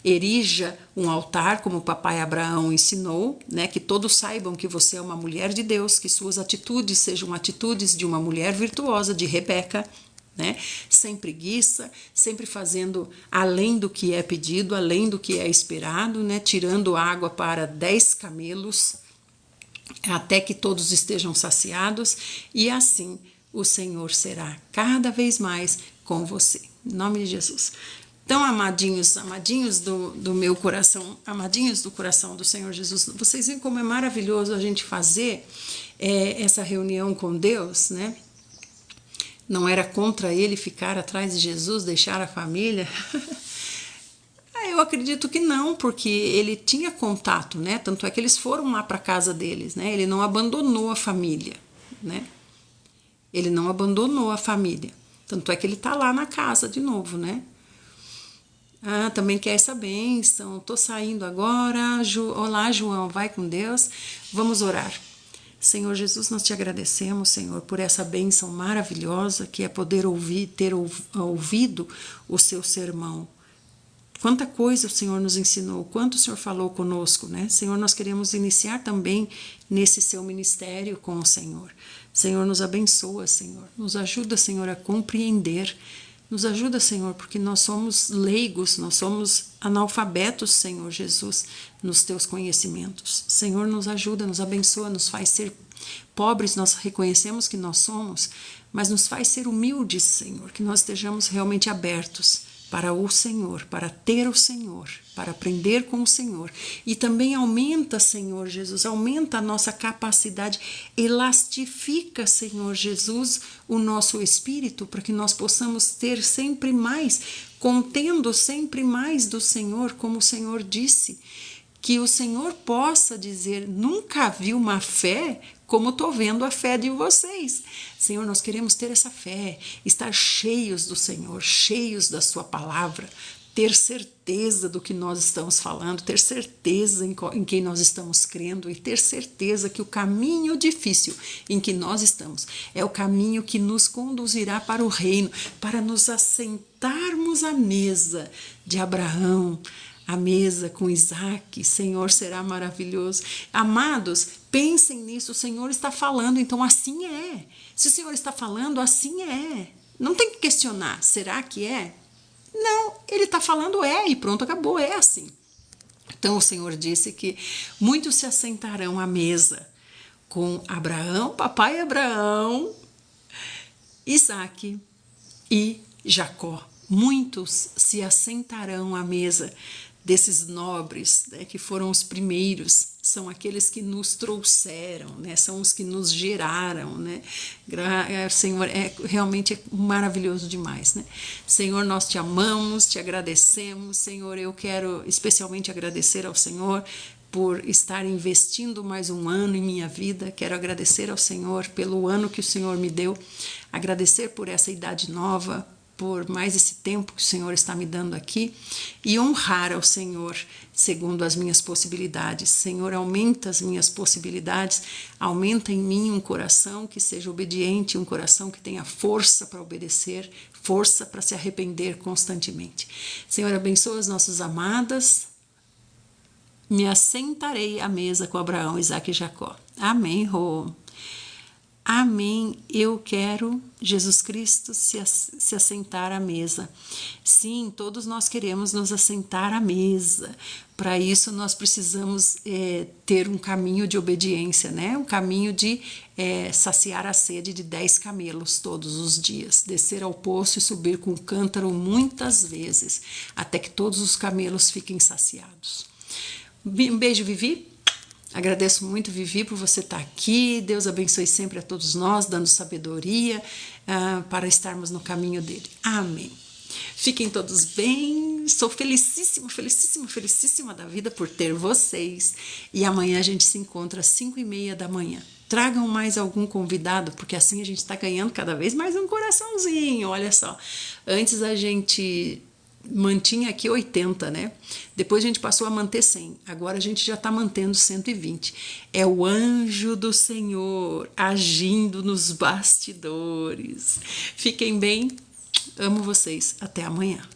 erija um altar como o papai Abraão ensinou, né? Que todos saibam que você é uma mulher de Deus, que suas atitudes sejam atitudes de uma mulher virtuosa, de Rebeca, né? Sem preguiça, sempre fazendo além do que é pedido, além do que é esperado, né? Tirando água para 10 camelos, até que todos estejam saciados, e assim o Senhor será cada vez mais com você. Em nome de Jesus. Então, amadinhos do meu coração, amadinhos do coração do Senhor Jesus, vocês veem como é maravilhoso a gente fazer essa reunião com Deus, né? Não era contra ele ficar atrás de Jesus, deixar a família? Eu acredito que não, porque ele tinha contato, né? Tanto é que eles foram lá para a casa deles, né? Ele não abandonou a família, né? Ele não abandonou a família. Tanto é que ele está lá na casa de novo, né? Também quer essa bênção. Tô saindo agora. Olá, João, vai com Deus. Vamos orar. Senhor Jesus, nós te agradecemos, Senhor, por essa bênção maravilhosa que é poder ter ouvido o seu sermão. Quanta coisa o Senhor nos ensinou, quanto o Senhor falou conosco, né? Senhor, nós queremos iniciar também nesse seu ministério com o Senhor. Senhor, nos abençoa, Senhor. Nos ajuda, Senhor, a compreender Nos ajuda, Senhor, porque nós somos leigos, nós somos analfabetos, Senhor Jesus, nos teus conhecimentos. Senhor, nos ajuda, nos abençoa, nos faz ser pobres, nós reconhecemos que nós somos, mas nos faz ser humildes, Senhor, que nós estejamos realmente abertos para o Senhor, para ter o Senhor, para aprender com o Senhor. E também aumenta, Senhor Jesus, aumenta a nossa capacidade, elastifica, Senhor Jesus, o nosso espírito, para que nós possamos ter sempre mais, contendo sempre mais do Senhor, como o Senhor disse. Que o Senhor possa dizer, nunca vi uma fé como estou vendo a fé de vocês. Senhor, nós queremos ter essa fé, estar cheios do Senhor, cheios da sua palavra, ter certeza do que nós estamos falando, ter certeza em quem nós estamos crendo e ter certeza que o caminho difícil em que nós estamos é o caminho que nos conduzirá para o reino, para nos assentarmos à mesa de Abraão, a mesa com Isaac. Senhor, será maravilhoso. Amados, pensem nisso, o Senhor está falando, então assim é. Se o Senhor está falando, assim é. Não tem que questionar, será que é? Não, ele está falando e pronto, acabou, é assim. Então o Senhor disse que muitos se assentarão à mesa com Abraão, papai Abraão, Isaac e Jacó. Muitos se assentarão à mesa desses nobres, né, que foram os primeiros, são aqueles que nos trouxeram, né, são os que nos geraram, né? Senhor, realmente é maravilhoso demais, né? Senhor, nós te amamos, te agradecemos, Senhor, eu quero especialmente agradecer ao Senhor por estar investindo mais um ano em minha vida. Quero agradecer ao Senhor pelo ano que o Senhor me deu, agradecer por essa idade nova, por mais esse tempo que o Senhor está me dando aqui e honrar ao Senhor segundo as minhas possibilidades. Senhor, aumenta as minhas possibilidades, aumenta em mim um coração que seja obediente, um coração que tenha força para obedecer, força para se arrepender constantemente. Senhor, abençoa as nossas amadas. Me assentarei à mesa com Abraão, Isaac e Jacó. Amém, Rô. Amém. Eu quero Jesus Cristo se assentar à mesa. Sim, todos nós queremos nos assentar à mesa. Para isso nós precisamos ter um caminho de obediência, né? Um caminho de saciar a sede de 10 camelos todos os dias. Descer ao poço e subir com o cântaro muitas vezes, até que todos os camelos fiquem saciados. Um beijo, Vivi. Agradeço muito, Vivi, por você estar aqui. Deus abençoe sempre a todos nós, dando sabedoria para estarmos no caminho dele. Amém. Fiquem todos bem. Sou felicíssima, felicíssima, felicíssima da vida por ter vocês. E amanhã a gente se encontra às 5:30 da manhã. Tragam mais algum convidado, porque assim a gente está ganhando cada vez mais um coraçãozinho. Olha só, antes a gente mantinha aqui 80, né? Depois a gente passou a manter 100. Agora a gente já está mantendo 120. É o anjo do Senhor agindo nos bastidores. Fiquem bem. Amo vocês. Até amanhã.